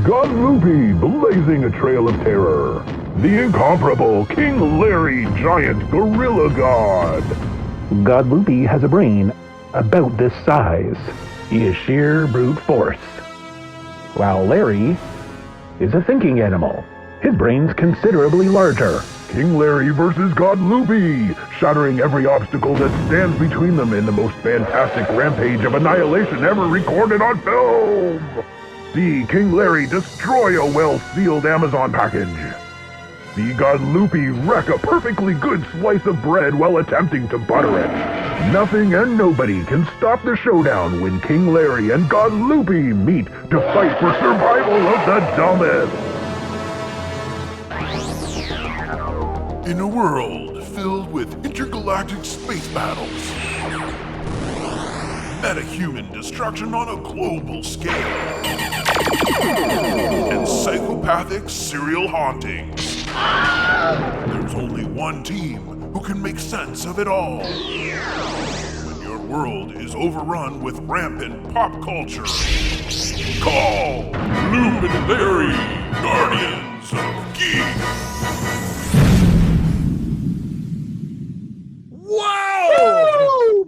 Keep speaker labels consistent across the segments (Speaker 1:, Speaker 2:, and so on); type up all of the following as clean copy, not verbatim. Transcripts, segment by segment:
Speaker 1: Loopy blazing a trail of terror. The incomparable King Larry, giant gorilla god. Loopy has a brain about this size. He is sheer brute force. While Larry is a thinking animal. His brain's considerably larger. King Larry versus Loopy, shattering every obstacle that stands between them in the most fantastic rampage of annihilation ever recorded on film. See King Larry destroy a well-sealed Amazon package. See Loopy wreck a perfectly good slice of bread while attempting to butter it. Nothing and nobody can stop the showdown when King Larry and Loopy meet to fight for survival of the dumbest.
Speaker 2: In a world filled with intergalactic space battles, metahuman destruction on a global scale, and psychopathic serial hauntings, there's only one team who can make sense of it all. When your world is overrun with rampant pop culture, call Loop and Larry, Guardians of Geek.
Speaker 3: Whoa!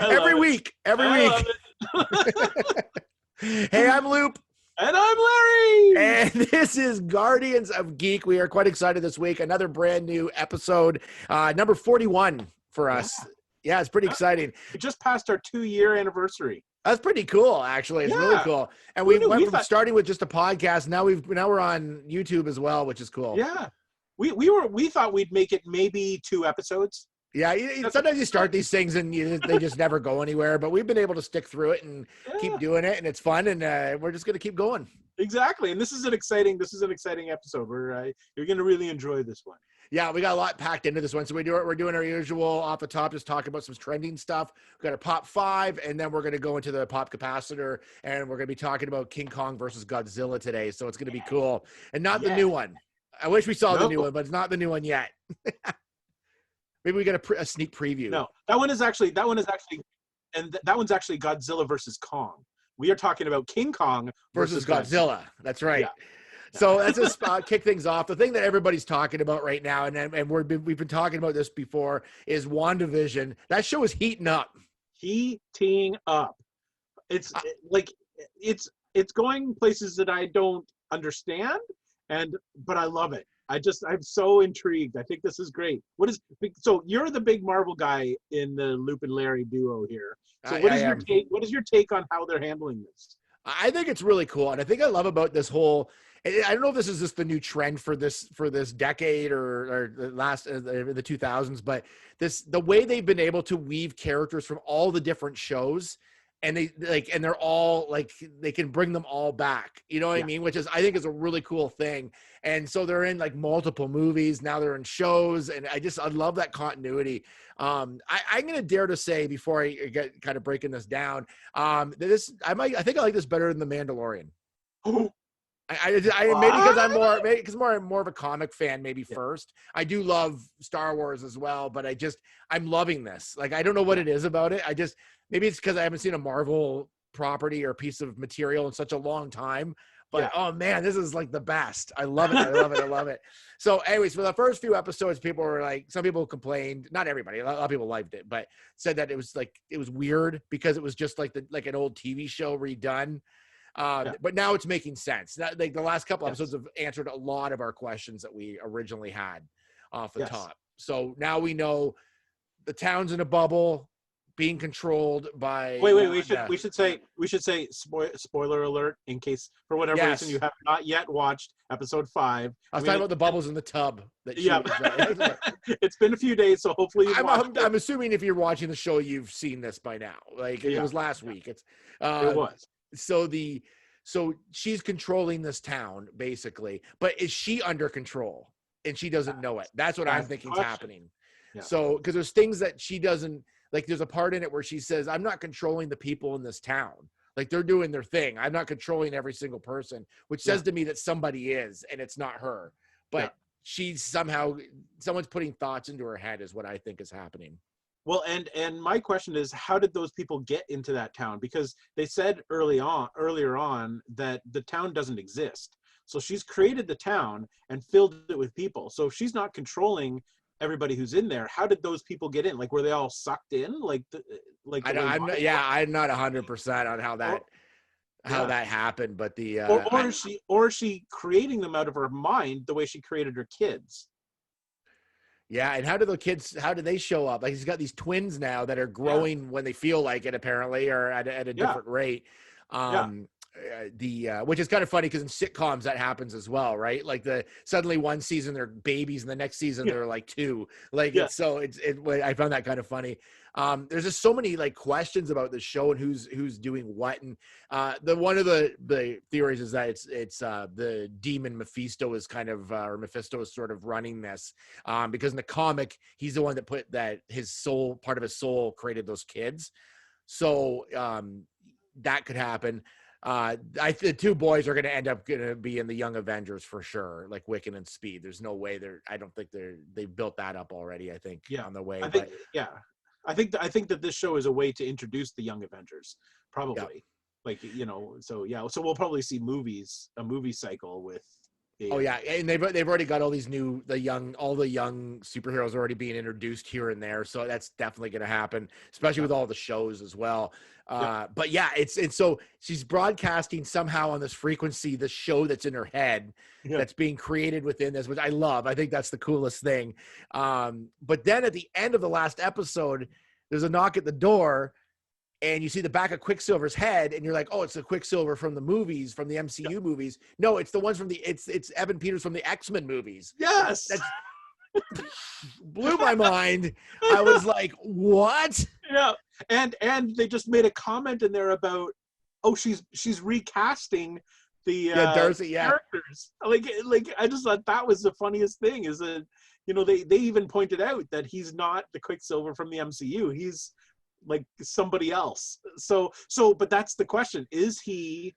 Speaker 3: every week. Hey, I'm Loop.
Speaker 4: And I'm Larry.
Speaker 3: And this is Guardians of Geek. We are quite excited this week. Another brand new episode, number 41 for us. Yeah, it's pretty exciting.
Speaker 4: We just passed our 2-year anniversary.
Speaker 3: That's pretty cool, actually. It's really cool. And we went from starting with just a podcast. Now we're on YouTube as well, which is cool.
Speaker 4: Yeah. We thought we'd make it maybe 2 episodes.
Speaker 3: Yeah, sometimes you start these things and they just never go anywhere. But we've been able to stick through it and keep doing it, and it's fun. And we're just gonna keep going.
Speaker 4: Exactly. And this is an exciting episode. You're gonna really enjoy this one.
Speaker 3: Yeah, we got a lot packed into this one. So we're doing our usual off the top, just talking about some trending stuff. We got our pop 5, and then we're gonna go into the pop capacitor, and we're gonna be talking about King Kong versus Godzilla today. So it's gonna be cool, and not the new one. I wish we saw the new one, but it's not the new one yet. Maybe we get a sneak preview.
Speaker 4: No, that one's actually Godzilla versus Kong. We are talking about King Kong
Speaker 3: versus Godzilla. That's right. Yeah. So let's just kick things off. The thing that everybody's talking about right now, and we've been talking about this before, is WandaVision. That show is heating up.
Speaker 4: Heating up. It's going places that I don't understand. But I love it. I'm so intrigued. I think this is great. So you're the big Marvel guy in the Loop and Larry duo here. So what is your take on how they're handling this?
Speaker 3: I think it's really cool. And I think I love about this whole, I don't know if this is just the new trend for this decade or the last, the 2000s, but the way they've been able to weave characters from all the different shows, and they're all like, they can bring them all back, you know what I mean? Which is, I think, is a really cool thing. And so they're in like multiple movies. Now they're in shows. And I love that continuity. I'm going to dare to say, before I get kind of breaking this down, I think I like this better than The Mandalorian. Maybe because I'm more of a comic fan, maybe first. I do love Star Wars as well, but I'm loving this. Like, I don't know what it is about it. Maybe it's because I haven't seen a Marvel property or piece of material in such a long time. But oh man, this is like the best. I love it. I love it. So anyways, for the first few episodes, some people complained, not everybody, a lot of people liked it, but said that it was weird because it was just like an old TV show redone. But now it's making sense. The last couple episodes have answered a lot of our questions that we originally had off the top. So now we know the town's in a bubble, being controlled by.
Speaker 4: We should say spoiler alert in case for whatever reason you have not yet watched episode 5.
Speaker 3: I was talking about the bubbles in the tub.
Speaker 4: It's been a few days, so hopefully
Speaker 3: I'm assuming if you're watching the show, you've seen this by now. It was last week. It
Speaker 4: was.
Speaker 3: So she's controlling this town basically, but is she under control and she doesn't know it? That's what I'm thinking is happening. Yeah. So, because there's things that she doesn't, like there's a part in it where she says, I'm not controlling the people in this town. Like they're doing their thing. I'm not controlling every single person, which says to me that somebody is, and it's not her, but she's someone's putting thoughts into her head is what I think is happening.
Speaker 4: Well, and my question is, how did those people get into that town? Because they said earlier on that the town doesn't exist. So she's created the town and filled it with people. So if she's not controlling everybody who's in there, how did those people get in? Like, were they all sucked in?
Speaker 3: I'm not 100% on how that happened, but
Speaker 4: or is she creating them out of her mind the way she created her kids?
Speaker 3: Yeah, and how do they show up? Like, he's got these twins now that are growing when they feel like it, apparently, or at a different rate. Which is kind of funny because in sitcoms that happens as well, right? Like suddenly one season they're babies and the next season they're like 2. Like I found that kind of funny. There's just so many like questions about the show and who's doing what. And one of the theories is that it's the demon Mephisto is kind of or Mephisto is sort of running this because in the comic he's the one that put that part of his soul created those kids. So that could happen. The 2 boys are going to end up going to be in the Young Avengers for sure, like Wiccan and Speed. There's no way I don't think they've built that up already. I think on the way.
Speaker 4: I think that this show is a way to introduce the Young Avengers, probably. Like, so we'll probably see a movie cycle with.
Speaker 3: And they've already got all the young superheroes already being introduced here and there, so that's definitely going to happen, especially with all the shows as well. But it's so she's broadcasting somehow on this frequency, the show that's in her head that's being created within this, which I love. I think that's the coolest thing. But then at the end of the last episode, there's a knock at the door. And you see the back of Quicksilver's head, and you're like, "Oh, it's the Quicksilver from the movies, from the MCU movies." No, it's the ones from it's Evan Peters from the X-Men movies.
Speaker 4: Yes,
Speaker 3: that blew my mind. I was like, "What?"
Speaker 4: Yeah, and they just made a comment in there about, she's recasting the
Speaker 3: Darcy,
Speaker 4: characters. Like I just thought that was the funniest thing. Is that they even pointed out that he's not the Quicksilver from the MCU. He's like somebody else. So but that's the question. Is he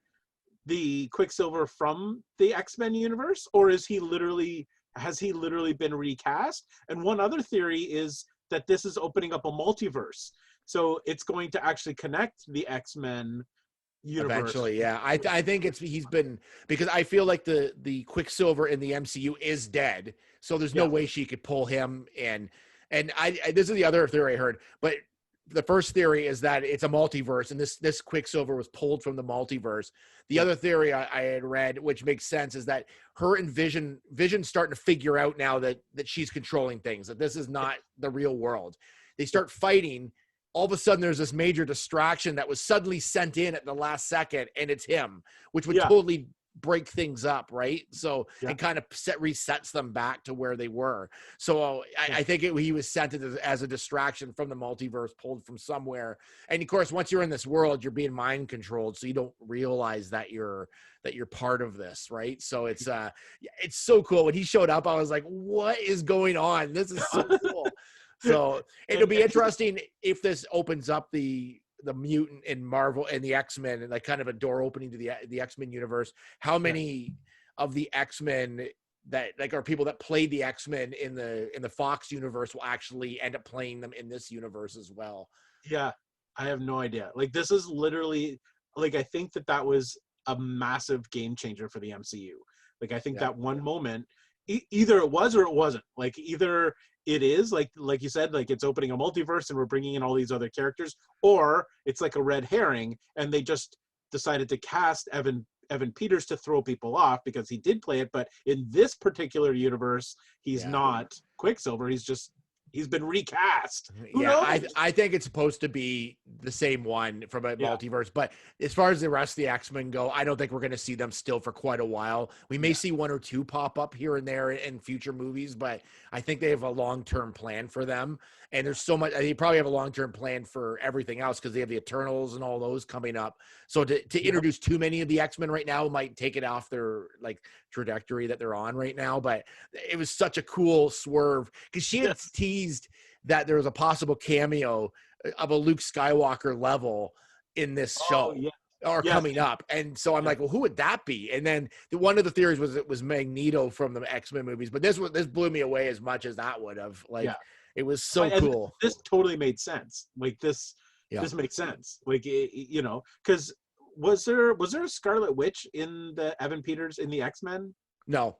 Speaker 4: the Quicksilver from the X-Men universe, or has he literally been recast? And one other theory is that this is opening up a multiverse. So it's going to actually connect the X-Men universe.
Speaker 3: Eventually, yeah. I think he's been, because I feel like the Quicksilver in the MCU is dead. So there's no way she could pull him in. And this is the other theory I heard, but the first theory is that it's a multiverse, and this Quicksilver was pulled from the multiverse. The other theory I had read, which makes sense, is that her and Vision's starting to figure out now that she's controlling things, that this is not the real world. They start fighting. All of a sudden, there's this major distraction that was suddenly sent in at the last second, and it's him, which would totally break things up, right? So it kind of resets them back to where they were. So I think he was sent as a distraction from the multiverse, pulled from somewhere. And of course, once you're in this world, you're being mind controlled, so you don't realize that you're part of this, right? So it's so cool. When he showed up, I was like, what is going on? This is so cool. So it'll be interesting if this opens up the mutant in Marvel and the X-Men, and like kind of a door opening to the X-Men universe. How many of the X-Men that like are people that played the X-Men in the Fox universe will actually end up playing them in this universe as well?
Speaker 4: Yeah, I have no idea. Like, this is literally, like, I think that was a massive game changer for the MCU. Like, I think that one moment, either it was or it wasn't. Like, either it is like you said, like it's opening a multiverse and we're bringing in all these other characters, or it's like a red herring and they just decided to cast Evan Peters to throw people off because he did play it, but in this particular universe he's not Quicksilver. He's been recast. Who knows?
Speaker 3: I think it's supposed to be the same one from a multiverse, but as far as the rest of the X-Men go, I don't think we're going to see them still for quite a while. We may see 1 or 2 pop up here and there in future movies, but I think they have a long-term plan for them. And there's so much, they probably have a long-term plan for everything else because they have the Eternals and all those coming up. So to introduce too many of the X-Men right now might take it off their like trajectory that they're on right now. But it was such a cool swerve because she had teased that there was a possible cameo of a Luke Skywalker level in this show. Coming up. And so I'm like, well, who would that be? And then one of the theories was it was Magneto from the X-Men movies, but this blew me away as much as that would have. Like, It was so
Speaker 4: And
Speaker 3: cool.
Speaker 4: this totally made sense. Like this
Speaker 3: Yeah.
Speaker 4: this makes sense. Like you know, because was there a Scarlet Witch in the Evan Peters in the X-Men?
Speaker 3: No.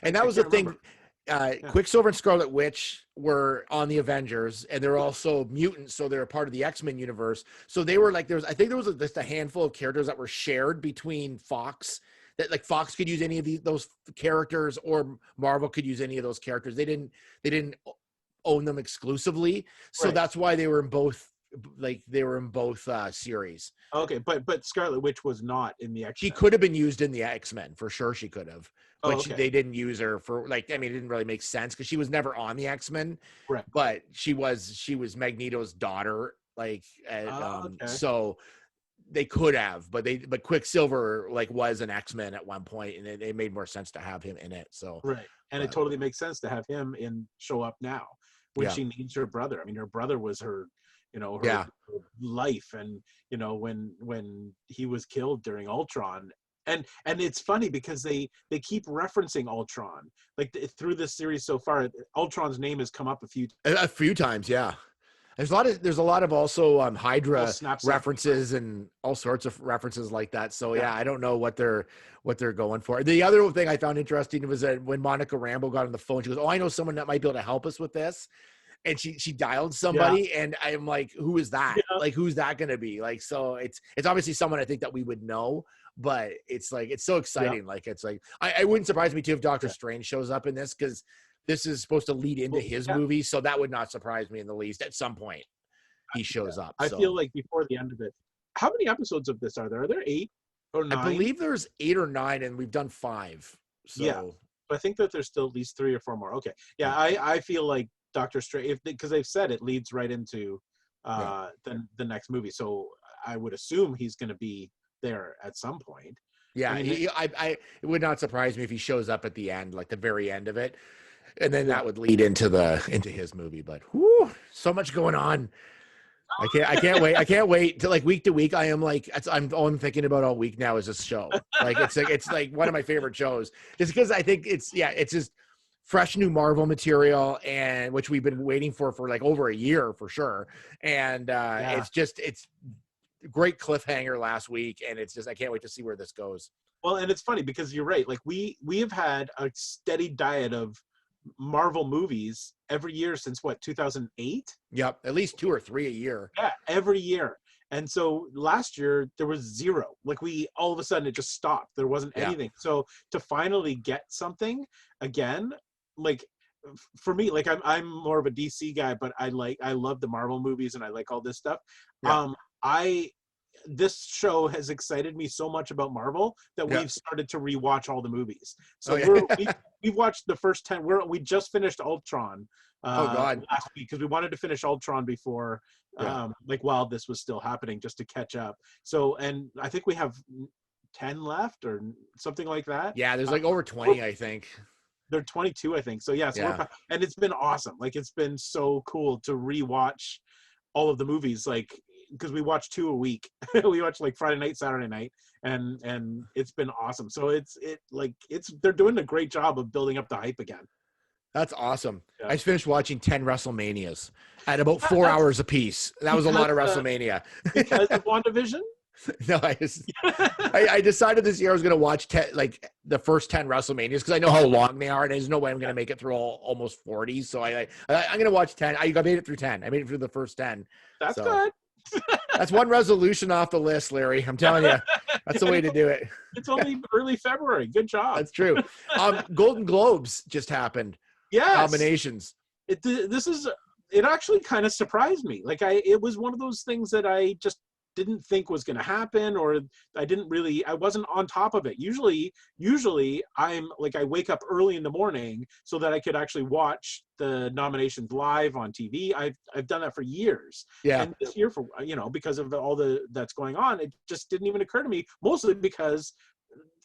Speaker 3: And
Speaker 4: I
Speaker 3: that was the
Speaker 4: can't
Speaker 3: thing.
Speaker 4: remember. Yeah.
Speaker 3: Quicksilver and Scarlet Witch were on the Avengers, and they're also mutants, so they're a part of the X-Men universe. So they were like, I think there was just a handful of characters that were shared between Fox. That like Fox could use any of those characters, or Marvel could use any of those characters. They didn't own them exclusively, so
Speaker 4: Right.
Speaker 3: that's why they were in both. Like they were in both series.
Speaker 4: Okay, but Scarlet Witch was not in the X-Men.
Speaker 3: She could have been used in the X-Men for sure. She could have, but
Speaker 4: Oh, okay.
Speaker 3: they didn't use her for like. I mean, it didn't really make sense because she was never on the X-Men.
Speaker 4: Right.
Speaker 3: But she was Magneto's daughter. Like,
Speaker 4: okay.
Speaker 3: so they could have, but Quicksilver like was an X-Men at one point, and it made more sense to have him in it. So
Speaker 4: Right, and it totally makes sense to have him show up now when
Speaker 3: Yeah.
Speaker 4: she needs her brother. I mean, her brother was her, you know, her,
Speaker 3: Yeah.
Speaker 4: her life, and you know when he was killed during Ultron. And it's funny because they keep referencing Ultron like through this series so far. Ultron's name has come up
Speaker 3: a few times, yeah. There's a lot of also Hydra
Speaker 4: snaps
Speaker 3: references and all sorts of references like that. So yeah, I don't know what they're going for. The other thing I found interesting was that when Monica Rambeau got on the phone, she goes, "Oh, I know someone that might be able to help us with this." And she dialed somebody, and I'm like, "Who is that?
Speaker 4: Yeah.
Speaker 3: Like, who's that going to be?" Like, so it's obviously someone I think that we would know, but it's like it's so exciting. Like, it's like I wouldn't surprise me too if Doctor Strange shows up in this, because this is supposed to lead into his movie, so that would not surprise me in the least. At some point, he shows up.
Speaker 4: I
Speaker 3: so.
Speaker 4: feel like before the end of it. How many episodes of this are there? Are there 8 or 9?
Speaker 3: I believe there's 8 or 9, and we've done 5. So
Speaker 4: Yeah. I think that there's still at least 3 or 4 more. Okay. Yeah, I feel like Doctor Strange, because they've said it leads right into the next movie. So I would assume he's going to be there at some point.
Speaker 3: Yeah,
Speaker 4: I mean,
Speaker 3: it would not surprise me if he shows up at the end, like the very end of it, and then that would lead into his movie. But whoo, so much going on. I can't wait. I can't wait to like week to week. All I'm thinking about all week now is this show. Like it's like one of my favorite shows, just because I think it's just fresh new Marvel material, and which we've been waiting for like over a year for sure. And it's great cliffhanger last week, and it's just I can't wait to see where this goes.
Speaker 4: Well, and it's funny because you're right. Like we have had a steady diet of Marvel movies every year since 2008.
Speaker 3: Yep, at least 2 or 3 a year.
Speaker 4: Yeah, every year. And so last year there was 0. Like all of a sudden it just stopped. There wasn't anything. So to finally get something again, like for me, like I'm more of a DC guy, but I love the Marvel movies and I like all this stuff.
Speaker 3: Yeah.
Speaker 4: This show has excited me so much about Marvel that we've started to rewatch all the movies. So we've watched the first 10. We just finished Ultron last week because we wanted to finish Ultron before like while this was still happening, just to catch up. So, and I think we have 10 left or something like that.
Speaker 3: Yeah, there's like over 20, I think.
Speaker 4: They're 22, I think. So and it's been awesome. Like it's been so cool to rewatch all of the movies, like because we watch 2 a week. We watch like Friday night, Saturday night, and it's been awesome. So they're doing a great job of building up the hype again.
Speaker 3: That's awesome.
Speaker 4: Yeah.
Speaker 3: I just finished watching 10 WrestleManias at about 4 hours a piece. That was a lot of WrestleMania.
Speaker 4: Because of WandaVision?
Speaker 3: No, I decided this year I was going to watch the first 10 WrestleManias because I know how long they are, and there's no way I'm going to make it through almost 40. So I'm going to watch 10. I made it through 10. I made it through the first 10.
Speaker 4: That's good.
Speaker 3: That's one resolution off the list, Larry. I'm telling you, that's the way to do it.
Speaker 4: It's only early February. Good job.
Speaker 3: That's true. Golden Globes just happened.
Speaker 4: Yes.
Speaker 3: Nominations.
Speaker 4: It actually kind of surprised me. Like it was one of those things that I just didn't think was going to happen, or I wasn't on top of it. Usually I'm like, I wake up early in the morning so that I could actually watch the nominations live on TV. I've done that for years.
Speaker 3: Yeah.
Speaker 4: And this year, because of all that's going on, it just didn't even occur to me, mostly because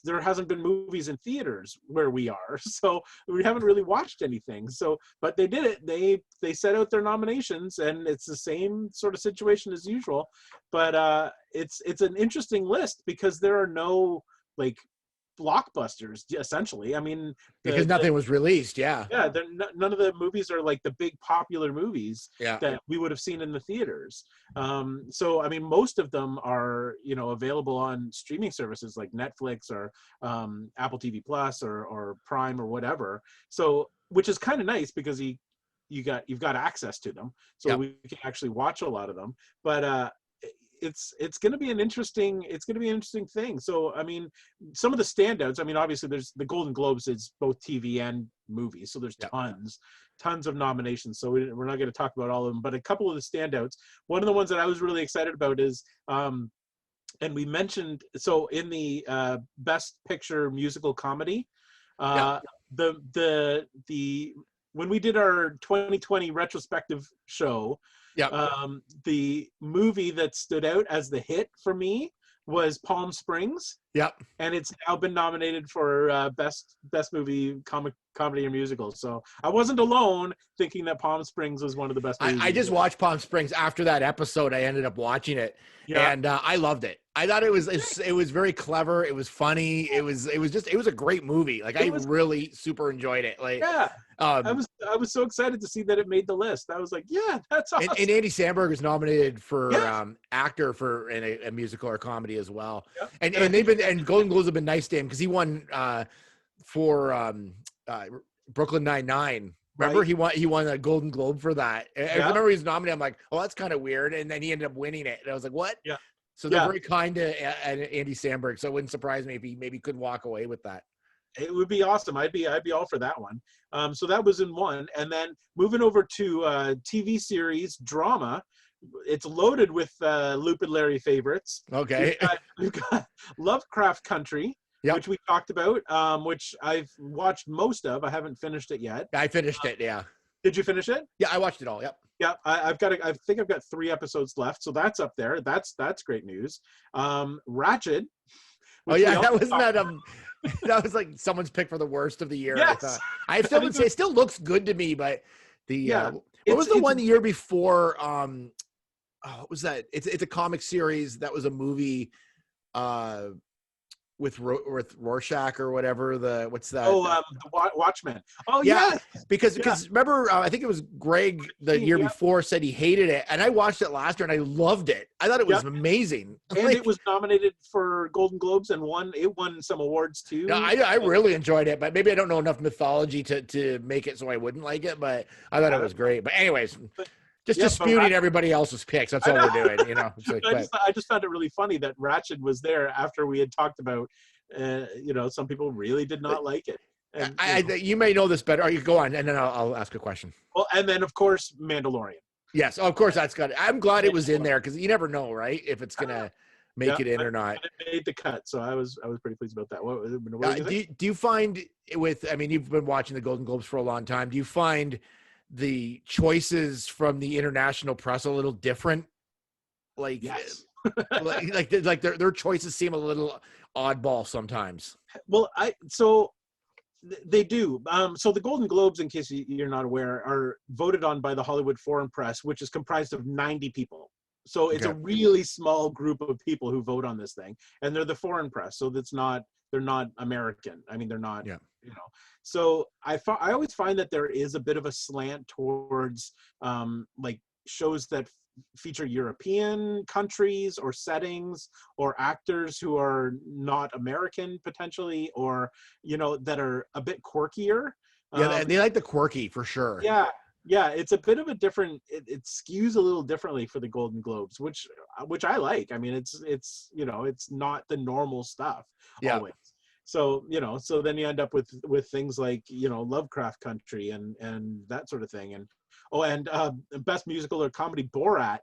Speaker 4: there hasn't been movies in theaters where we are, so we haven't really watched anything. So, but they did it. They set out their nominations, and it's the same sort of situation as usual. But it's an interesting list because there are no like blockbusters essentially. I mean,
Speaker 3: because nothing was released. Yeah.
Speaker 4: yeah, none of the movies are like the big popular movies
Speaker 3: Yeah.
Speaker 4: that we would have seen in the theaters. So I mean, most of them are, you know, available on streaming services like Netflix or Apple TV Plus or Prime or whatever. So which is kind of nice because you've got access to them, so
Speaker 3: Yep.
Speaker 4: we can actually watch a lot of them. But it's going to be an interesting thing. So I mean, some of the standouts, I mean, obviously there's the Golden Globes is both TV and movies, so there's
Speaker 3: Yep.
Speaker 4: tons of nominations, so we're not going to talk about all of them, but a couple of the standouts. One of the ones that I was really excited about is and we mentioned, so in the best picture musical comedy,
Speaker 3: Yep.
Speaker 4: the when we did our 2020 retrospective show,
Speaker 3: Yep.
Speaker 4: the movie that stood out as the hit for me was Palm Springs,
Speaker 3: Yep.
Speaker 4: and it's now been nominated for best movie comedy or musical. So I wasn't alone thinking that Palm Springs was one of the best movies.
Speaker 3: I just watched Palm Springs after that episode. I ended up watching it,
Speaker 4: Yeah.
Speaker 3: and I loved it. I thought it was very clever. It was funny. It was a great movie. Like I really super enjoyed it. Like
Speaker 4: Yeah. I was so excited to see that it made the list. I was like, yeah, that's awesome.
Speaker 3: and Andy Samberg is nominated for
Speaker 4: Yes.
Speaker 3: actor for in a musical or comedy as well.
Speaker 4: Yep.
Speaker 3: And Golden Globes have been nice to him because he won for Brooklyn Nine-Nine. Remember,
Speaker 4: Right.
Speaker 3: he won a Golden Globe for that. I
Speaker 4: Yeah.
Speaker 3: remember he was nominated. I'm like, oh, that's kind of weird. And then he ended up winning it. And I was like, what?
Speaker 4: Yeah.
Speaker 3: So they're
Speaker 4: Yeah.
Speaker 3: very kind to Andy Samberg. So it wouldn't surprise me if he maybe could walk away with that.
Speaker 4: It would be awesome. I'd be all for that one. So that was in one, and then moving over to TV series drama, it's loaded with Loop and Larry favorites.
Speaker 3: Okay.
Speaker 4: We've got Lovecraft Country,
Speaker 3: Yep.
Speaker 4: which we talked about, which I've watched most of. I haven't finished it yet.
Speaker 3: I finished it. Yeah.
Speaker 4: Did you finish it?
Speaker 3: Yeah. I watched it all. Yep.
Speaker 4: Yeah, I think I've got 3 episodes left, so that's up there. That's great news. Ratchet.
Speaker 3: Oh
Speaker 4: which
Speaker 3: yeah,
Speaker 4: we
Speaker 3: that
Speaker 4: also
Speaker 3: wasn't that that was like someone's pick for the worst of the year.
Speaker 4: Yes.
Speaker 3: I thought. I still would say it still looks good to me, but the
Speaker 4: Yeah,
Speaker 3: what was the
Speaker 4: it's-
Speaker 3: one the year before? What was that? It's a comic series that was a movie with Rorschach or whatever. What's that?
Speaker 4: the Watchmen. Oh
Speaker 3: Yeah,
Speaker 4: yeah,
Speaker 3: because
Speaker 4: Yeah.
Speaker 3: remember I think it was Greg the year
Speaker 4: Yeah.
Speaker 3: before said he hated it, and I watched it last year and I loved it. I thought it was amazing.
Speaker 4: and
Speaker 3: Like,
Speaker 4: it was nominated for Golden Globes and it won some awards too.
Speaker 3: no, I really enjoyed it, but maybe I don't know enough mythology to make it so I wouldn't like it. But I thought it was great. But anyways, just
Speaker 4: Yeah, but
Speaker 3: disputing everybody else's picks. That's all we're doing, you know. It's like,
Speaker 4: I just found it really funny that Ratchet was there after we had talked about, some people really did not like it. And,
Speaker 3: you may know this better. Or you go on, and then I'll ask a question.
Speaker 4: well, and then of course Mandalorian.
Speaker 3: Yes, of course that's got. I'm glad it was in there because you never know, right? If it's gonna make it in or not.
Speaker 4: It made the cut, so I was pretty pleased about that. What do you think?
Speaker 3: Do you find you've been watching the Golden Globes for a long time. Do you find the choices from the international press a little different? Like,
Speaker 4: Yes.
Speaker 3: like their choices seem a little oddball sometimes.
Speaker 4: Well, they do. So the Golden Globes, in case you're not aware, are voted on by the Hollywood Foreign Press, which is comprised of 90 people. So it's a really small group of people who vote on this thing, and they're the foreign press. So they're not American. I mean, they're not.
Speaker 3: Yeah.
Speaker 4: So I always find that there is a bit of a slant towards like shows that feature European countries or settings or actors who are not American potentially, or that are a bit quirkier.
Speaker 3: Yeah, they like the quirky for sure.
Speaker 4: Yeah, it's a bit of a different. It skews a little differently for the Golden Globes, which I like. I mean, it's not the normal stuff always. So so then you end up with things like Lovecraft Country and that sort of thing, and best musical or comedy Borat.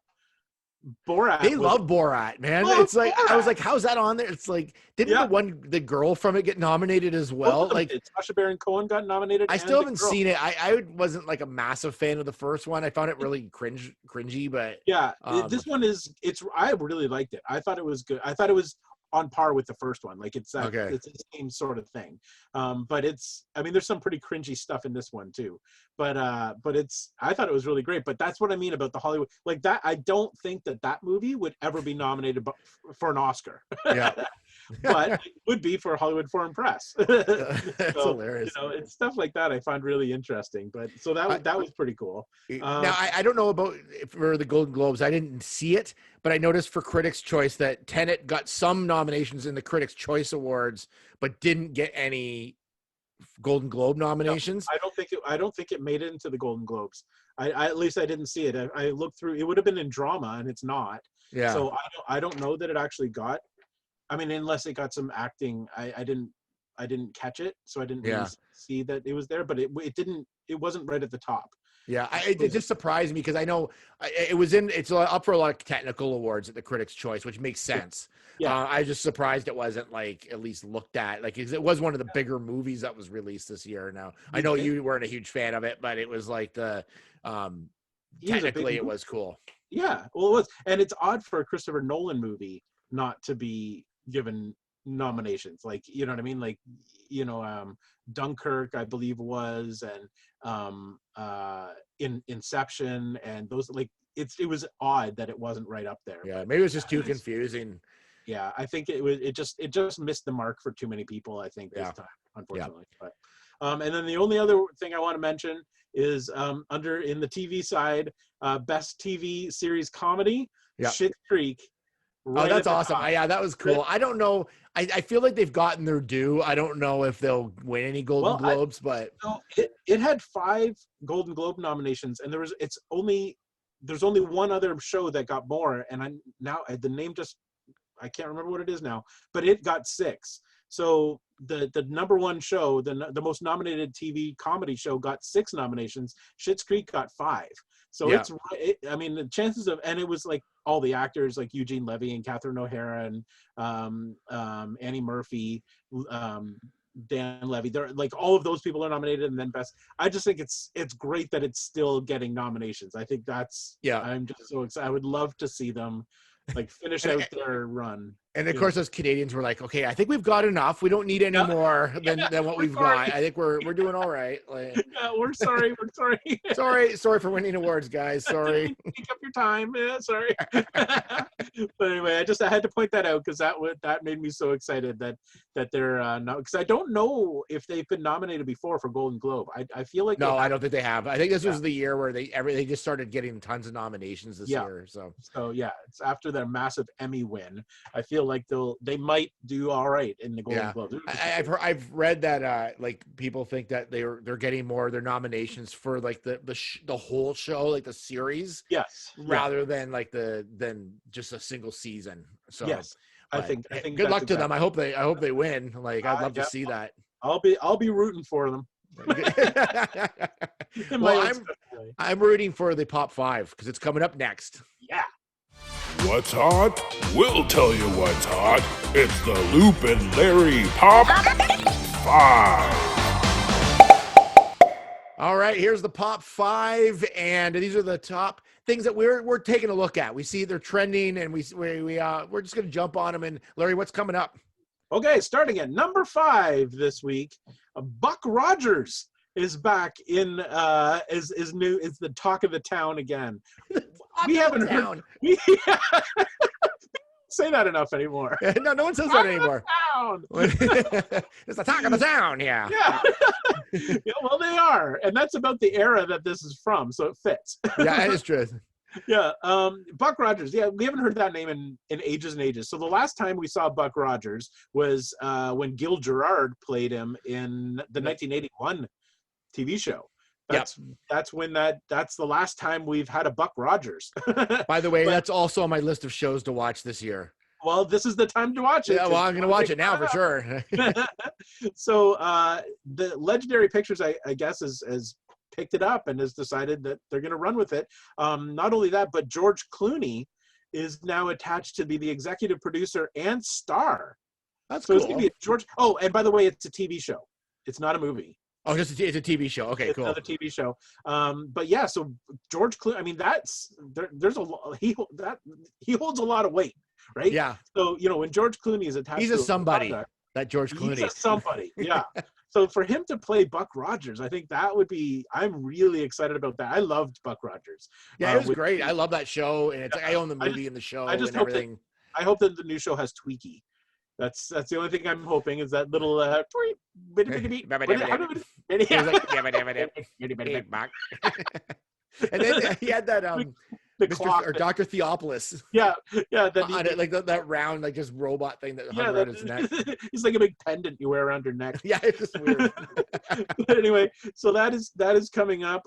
Speaker 3: They love Borat, man. It's like Borat. I was like, how's that on there? It's like, didn't the girl from it get nominated as well? Like
Speaker 4: Sacha Baron Cohen got nominated.
Speaker 3: I still haven't seen it. I wasn't like a massive fan of the first one. I found it really cringy, but
Speaker 4: this one I really liked it. I thought it was good. I thought it was on par with the first one. Like it's the same sort of thing. But there's some pretty cringy stuff in this one too. But I thought it was really great. But that's what I mean about the Hollywood, like that. I don't think that movie would ever be nominated for an Oscar.
Speaker 3: Yeah.
Speaker 4: but it would be for Hollywood Foreign Press.
Speaker 3: That's
Speaker 4: So,
Speaker 3: hilarious.
Speaker 4: it's stuff like that I find really interesting. But so that was pretty cool.
Speaker 3: Now, I don't know about for the Golden Globes. I didn't see it, but I noticed for Critics' Choice that Tenet got some nominations in the Critics' Choice Awards, but didn't get any Golden Globe nominations.
Speaker 4: No, I don't think it made it into the Golden Globes. I at least I didn't see it. I looked through. It would have been in drama, and it's not.
Speaker 3: Yeah.
Speaker 4: So I don't know that it actually got. I mean, unless it got some acting, I didn't catch it, so I didn't really see that it was there. But it didn't. It wasn't right at the top.
Speaker 3: Yeah, it just surprised me because I know it's up for a lot of technical awards at the Critics' Choice, which makes sense.
Speaker 4: Yeah.
Speaker 3: I was just surprised it wasn't like at least looked at. Like it was one of the bigger movies that was released this year. Now I know you weren't a huge fan of it, but it was like technically it was cool.
Speaker 4: Yeah, well, it was, and it's odd for a Christopher Nolan movie not to be given nominations. Like, you know what I mean? Like, Dunkirk, I believe was, and in Inception, and those, like, it was odd that it wasn't right up there.
Speaker 3: Yeah, maybe it was just too confusing.
Speaker 4: Yeah, I think it just missed the mark for too many people, I think, this time, unfortunately. Yeah. But and then the only other thing I want to mention is in the TV side, best TV series comedy, Schitt's Creek.
Speaker 3: Right, that's awesome. Yeah, that was cool. I don't know. I feel like they've gotten their due. I don't know if they'll win any Golden Globes, but
Speaker 4: it had 5 Golden Globe nominations, and there's only one other show that got more, and the name I can't remember what it is now, but it got 6. So the number one show, the most nominated TV comedy show, got 6 nominations. Schitt's Creek got 5. So I mean, the chances of, and it was like all the actors like Eugene Levy and Catherine O'Hara and Annie Murphy, Dan Levy. They're like, all of those people are nominated, and then best. I just think it's great that it's still getting nominations. I think I'm just so excited. I would love to see them like finish out their run.
Speaker 3: And of course, those Canadians were like, okay, I think we've got enough. We don't need any more than what we've got. I think we're doing all right. Like,
Speaker 4: we're sorry.
Speaker 3: sorry for winning awards, guys. Sorry.
Speaker 4: Take up your time. Yeah, sorry. But anyway, I had to point that out because that made me so excited that they're not, because I don't know if they've been nominated before for Golden Globe. I feel like
Speaker 3: I don't think they have. I think this was the year where they just started getting tons of nominations this year. So yeah,
Speaker 4: it's after their massive Emmy win. I feel like they might do all right in the Golden Globe.
Speaker 3: I've read that like people think that they're getting more of their nominations for like the whole show, like the series, rather than than just a single season. So
Speaker 4: yes, I think
Speaker 3: good luck to them. I hope they win. Like, I'd love to see that.
Speaker 4: I'll be rooting for them.
Speaker 3: Well, I'm rooting for the Pop 5 because it's coming up next.
Speaker 4: Yeah.
Speaker 2: What's hot? We'll tell you what's hot. It's the Loop and Larry Pop 5.
Speaker 3: All right, here's the Pop 5, and these are the top things that we're taking a look at. We see they're trending, and we're just going to jump on them. And Larry, what's coming up?
Speaker 4: Okay, starting at number 5 this week, Buck Rogers is back in is new. It's the talk of the town again. We haven't heard. Say that enough anymore.
Speaker 3: No one says that anymore. It's the talk of the town. Yeah.
Speaker 4: Yeah, well, they are, and that's about the era that this is from, so it fits.
Speaker 3: Yeah, that is true.
Speaker 4: Yeah, Buck Rogers. Yeah, we haven't heard that name in ages and ages. So the last time we saw Buck Rogers was when Gil Gerard played him in the 1981 TV show. That's the last time we've had a Buck Rogers.
Speaker 3: By the way, that's also on my list of shows to watch this year.
Speaker 4: Well, this is the time to watch it.
Speaker 3: Yeah, well, I'm going to watch it now for sure.
Speaker 4: So the Legendary Pictures, I guess, has picked it up and has decided that they're going to run with it. Not only that, but George Clooney is now attached to be the executive producer and star.
Speaker 3: That's
Speaker 4: so
Speaker 3: cool.
Speaker 4: It's going to be George. Oh, and by the way, it's a TV show. It's not a movie.
Speaker 3: Oh, it's a TV show. Okay,
Speaker 4: it's
Speaker 3: cool.
Speaker 4: Another TV show. But yeah, so George Clooney. I mean, there's he holds a lot of weight, right?
Speaker 3: Yeah.
Speaker 4: So when George Clooney is attached,
Speaker 3: he's a somebody. That George Clooney.
Speaker 4: He's a somebody. Yeah. So for him to play Buck Rogers, I think that would be. I'm really excited about that. I loved Buck Rogers.
Speaker 3: Yeah, it was great. I love that show, and I own the movie and the show and everything.
Speaker 4: I hope that the new show has Tweaky. That's the only thing I'm hoping is that little tweet.
Speaker 3: It was like, $8 bucks. And then he had that
Speaker 4: the
Speaker 3: Mr.
Speaker 4: clock
Speaker 3: or Dr. Theopolis
Speaker 4: yeah that
Speaker 3: on it, like that round, like just robot thing that hung around his neck.
Speaker 4: It's like a big pendant you wear around your neck.
Speaker 3: Yeah, it's just weird.
Speaker 4: But anyway, so that is coming up.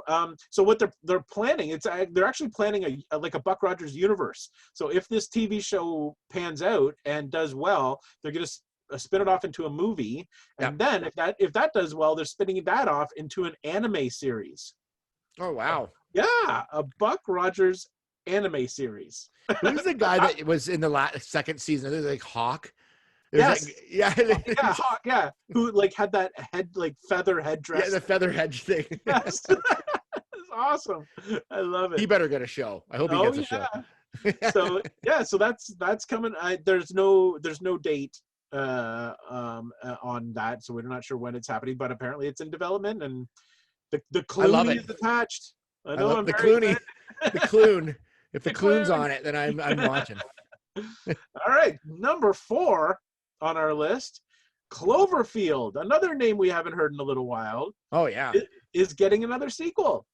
Speaker 4: So what they're planning, they're actually planning a Buck Rogers universe. So if this TV show pans out and does well, they're going to spin it off into a movie, and then if that does well, they're spinning that off into an anime series.
Speaker 3: Oh wow.
Speaker 4: Yeah, a Buck Rogers anime series.
Speaker 3: Who's the guy that was in the second season? It was like Hawk.
Speaker 4: Yes.
Speaker 3: Like, yeah.
Speaker 4: Hawk, yeah. Who like had that feather headdress.
Speaker 3: Yeah, the feather hedge thing.
Speaker 4: Yes. It's awesome. I love it.
Speaker 3: He better get a show. I hope he gets a show.
Speaker 4: So that's coming. There's no date on that, so we're not sure when it's happening, but apparently it's in development, and the Clooney is attached. I know
Speaker 3: the Clooney. The Cloon. If the Cloon's on it, then I'm watching.
Speaker 4: All right, number 4 on our list, Cloverfield, another name we haven't heard in a little while.
Speaker 3: Oh yeah,
Speaker 4: is getting another sequel,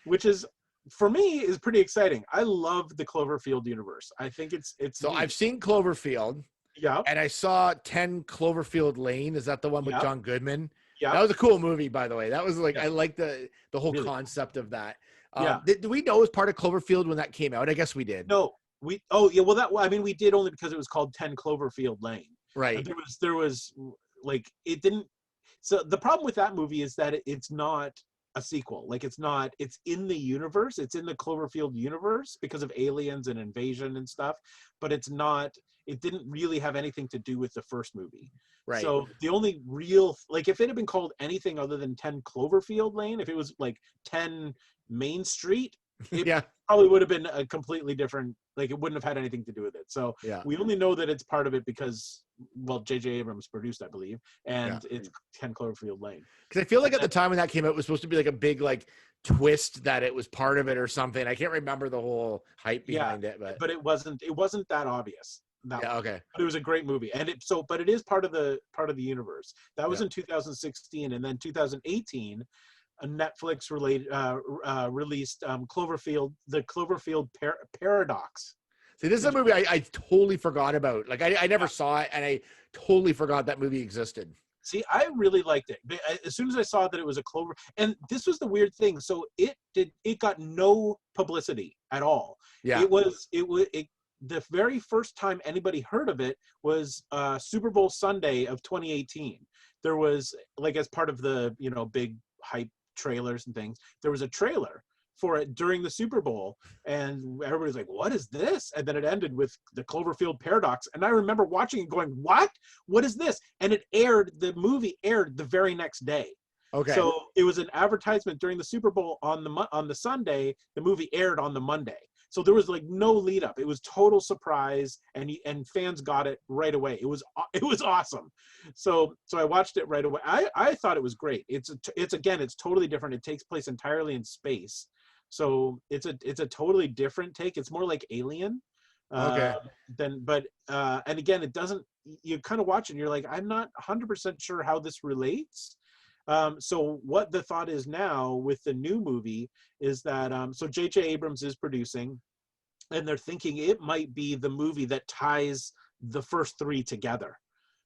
Speaker 4: which is, for me, is pretty exciting. I love the Cloverfield universe. I think it's
Speaker 3: so
Speaker 4: neat.
Speaker 3: I've seen Cloverfield.
Speaker 4: Yeah.
Speaker 3: And I saw 10 Cloverfield Lane. Is that the one with John Goodman?
Speaker 4: Yeah.
Speaker 3: That was a cool movie, by the way. That was like, I like the whole concept of that. Did we know it was part of Cloverfield when that came out? I guess we did.
Speaker 4: No, we did only because it was called 10 Cloverfield Lane.
Speaker 3: Right.
Speaker 4: There was like, it didn't. So the problem with that movie is that it's not a sequel. Like it's in the universe. It's in the Cloverfield universe because of aliens and invasion and stuff, but it didn't really have anything to do with the first movie.
Speaker 3: Right.
Speaker 4: So the only real, like if it had been called anything other than 10 Cloverfield Lane, if it was like 10 Main Street, it probably would have been a completely different, like it wouldn't have had anything to do with it. So we only know that it's part of it because, well, J.J. Abrams produced, I believe, and it's 10 Cloverfield Lane.
Speaker 3: Because I feel like at the time when that came out, it was supposed to be like a big like twist that it was part of it or something. I can't remember the whole hype behind it, but
Speaker 4: it wasn't that obvious.
Speaker 3: Okay.
Speaker 4: But it was a great movie, and but it is part of the universe. That was in 2016, and then 2018. A Netflix released Cloverfield, the Cloverfield Paradox.
Speaker 3: See, this is a movie I totally forgot about. Like I never saw it, and I totally forgot that movie existed.
Speaker 4: See, I really liked it. As soon as I saw that it was a Clover, and this was the weird thing. So it got no publicity at all.
Speaker 3: Yeah.
Speaker 4: It was the very first time anybody heard of it was Super Bowl Sunday of 2018. There was, like, as part of the big hype trailers and things, there was a trailer for it during the Super Bowl, and everybody's like, what is this? And then it ended with the Cloverfield Paradox, and I remember watching it going, what is this? And the movie aired the very next day.
Speaker 3: Okay.
Speaker 4: So it was an advertisement during the Super Bowl on the Sunday. The movie aired on the Monday. So there was like no lead up. It was total surprise, and fans got it right away. It was awesome. So I watched it right away. I thought it was great. It's totally different. It takes place entirely in space. So it's a totally different take. It's more like Alien.
Speaker 3: Okay.
Speaker 4: And again, it doesn't. You kind of watch it and you're like, I'm not 100% sure how this relates. So what the thought is now with the new movie is that so J.J. Abrams is producing, and they're thinking it might be the movie that ties the first 3 together.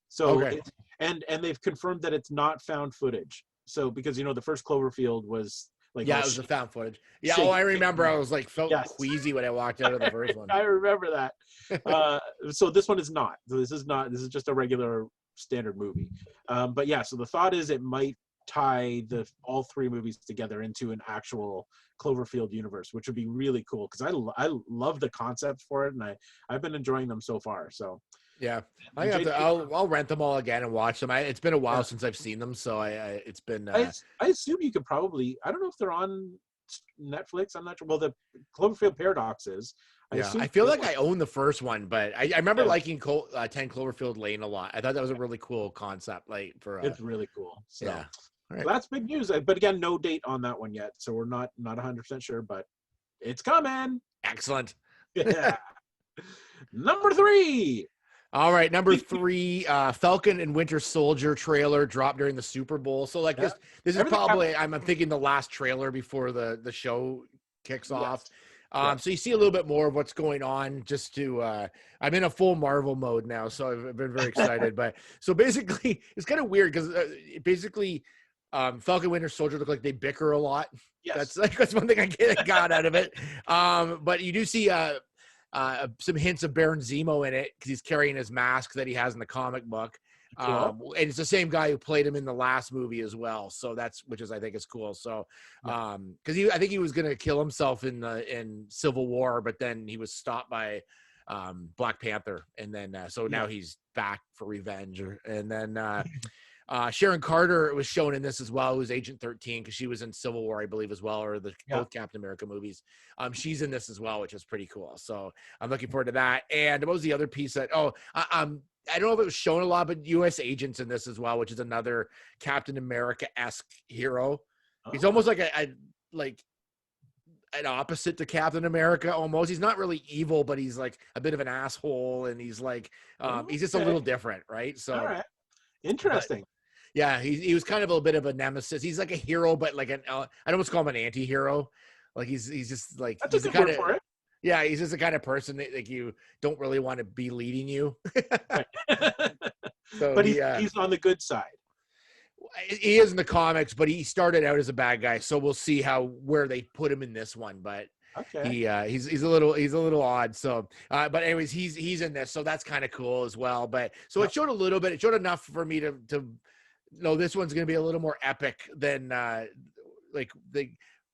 Speaker 4: So and they've confirmed that it's not found footage. So because the first Cloverfield was like,
Speaker 3: it was the found footage. Yeah, I remember. I was like felt queasy when I walked out of the first one.
Speaker 4: I remember that. So this one is not. This is just a regular standard movie. But yeah, so the thought is it might tie all 3 movies together into an actual Cloverfield universe, which would be really cool because I love the concept for it, and I've been enjoying them so far. So
Speaker 3: yeah, I'll rent them all again and watch them. It's been a while since I've seen them, so it's been.
Speaker 4: I assume you could probably. I don't know if they're on Netflix. I'm not sure. Well, the Cloverfield Paradox is.
Speaker 3: I feel like I own the first one, but I remember liking 10 Cloverfield Lane a lot. I thought that was a really cool concept. Like
Speaker 4: it's really cool. So.
Speaker 3: Yeah. All right.
Speaker 4: So that's big news. But again, no date on that one yet, so we're not 100% sure, but it's coming.
Speaker 3: Excellent.
Speaker 4: Yeah. Number 3.
Speaker 3: All right, number 3, Falcon and Winter Soldier trailer dropped during the Super Bowl. So like this is
Speaker 4: Everything
Speaker 3: probably I'm thinking the last trailer before the show kicks off.
Speaker 4: Yes.
Speaker 3: So you see a little bit more of what's going on. Just to I'm in a full Marvel mode now, so I've been very excited. But so basically, it's kind of weird because basically, Falcon Winter Soldier look like they bicker a lot.
Speaker 4: Yes.
Speaker 3: That's one thing I got out of it. But you do see some hints of Baron Zemo in it because he's carrying his mask that he has in the comic book.
Speaker 4: Cool.
Speaker 3: And it's the same guy who played him in the last movie as well. So which I think is cool. So, because I think he was going to kill himself in Civil War, but then he was stopped by Black Panther. And then, so now he's back for revenge. And then, Sharon Carter was shown in this as well, who's Agent 13, because she was in Civil War, I believe, as well, or both Captain America movies. She's in this as well, which is pretty cool. So I'm looking forward to that. And what was the other piece that? I don't know if it was shown a lot, but U.S. agents in this as well, which is another Captain America-esque hero. He's almost like like an opposite to Captain America almost. He's not really evil, but he's like a bit of an asshole, and he's like he's just a little different, right? So
Speaker 4: all right. Interesting.
Speaker 3: Yeah, he was kind of a bit of a nemesis. He's like a hero, but like I'd almost call him an anti-hero. Like he's just like
Speaker 4: That's
Speaker 3: he's
Speaker 4: a
Speaker 3: the
Speaker 4: good
Speaker 3: kind
Speaker 4: word for it.
Speaker 3: Yeah, he's just the kind of person that like you don't really want to be leading you. So
Speaker 4: but he's on the good side.
Speaker 3: He is in the comics, but he started out as a bad guy. So we'll see where they put him in this one. But he's a little odd. So but anyways, he's in this, so that's kind of cool as well. But so it showed a little bit. It showed enough for me to know this one's going to be a little more epic than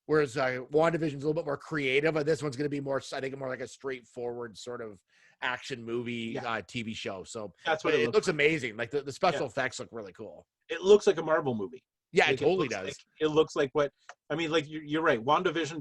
Speaker 3: whereas WandaVision's a little bit more creative, but this one's going to be more, I think, more like a straightforward sort of action movie TV show. So
Speaker 4: that's what
Speaker 3: it looks amazing. Like the special effects look really cool.
Speaker 4: It looks like a Marvel movie.
Speaker 3: Yeah,
Speaker 4: like,
Speaker 3: it totally does.
Speaker 4: It looks like what I mean. Like you're right. WandaVision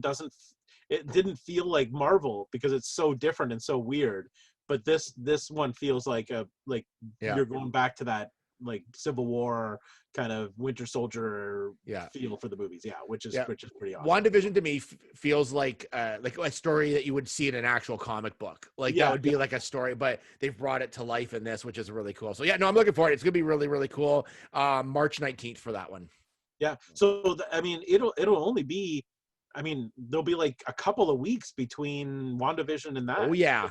Speaker 4: didn't feel like Marvel because it's so different and so weird. But this one feels like you're going back to that like Civil War kind of Winter Soldier feel for the movies, which is pretty awesome.
Speaker 3: WandaVision to me feels like a story that you would see in an actual comic book. Like that would be like a story, but they've brought it to life in this, which is really cool. So I'm looking forward. It's gonna be really, really cool. March 19th for that one. Yeah.
Speaker 4: So it'll only be. I mean, there'll be like a couple of weeks between WandaVision and that.
Speaker 3: Oh yeah.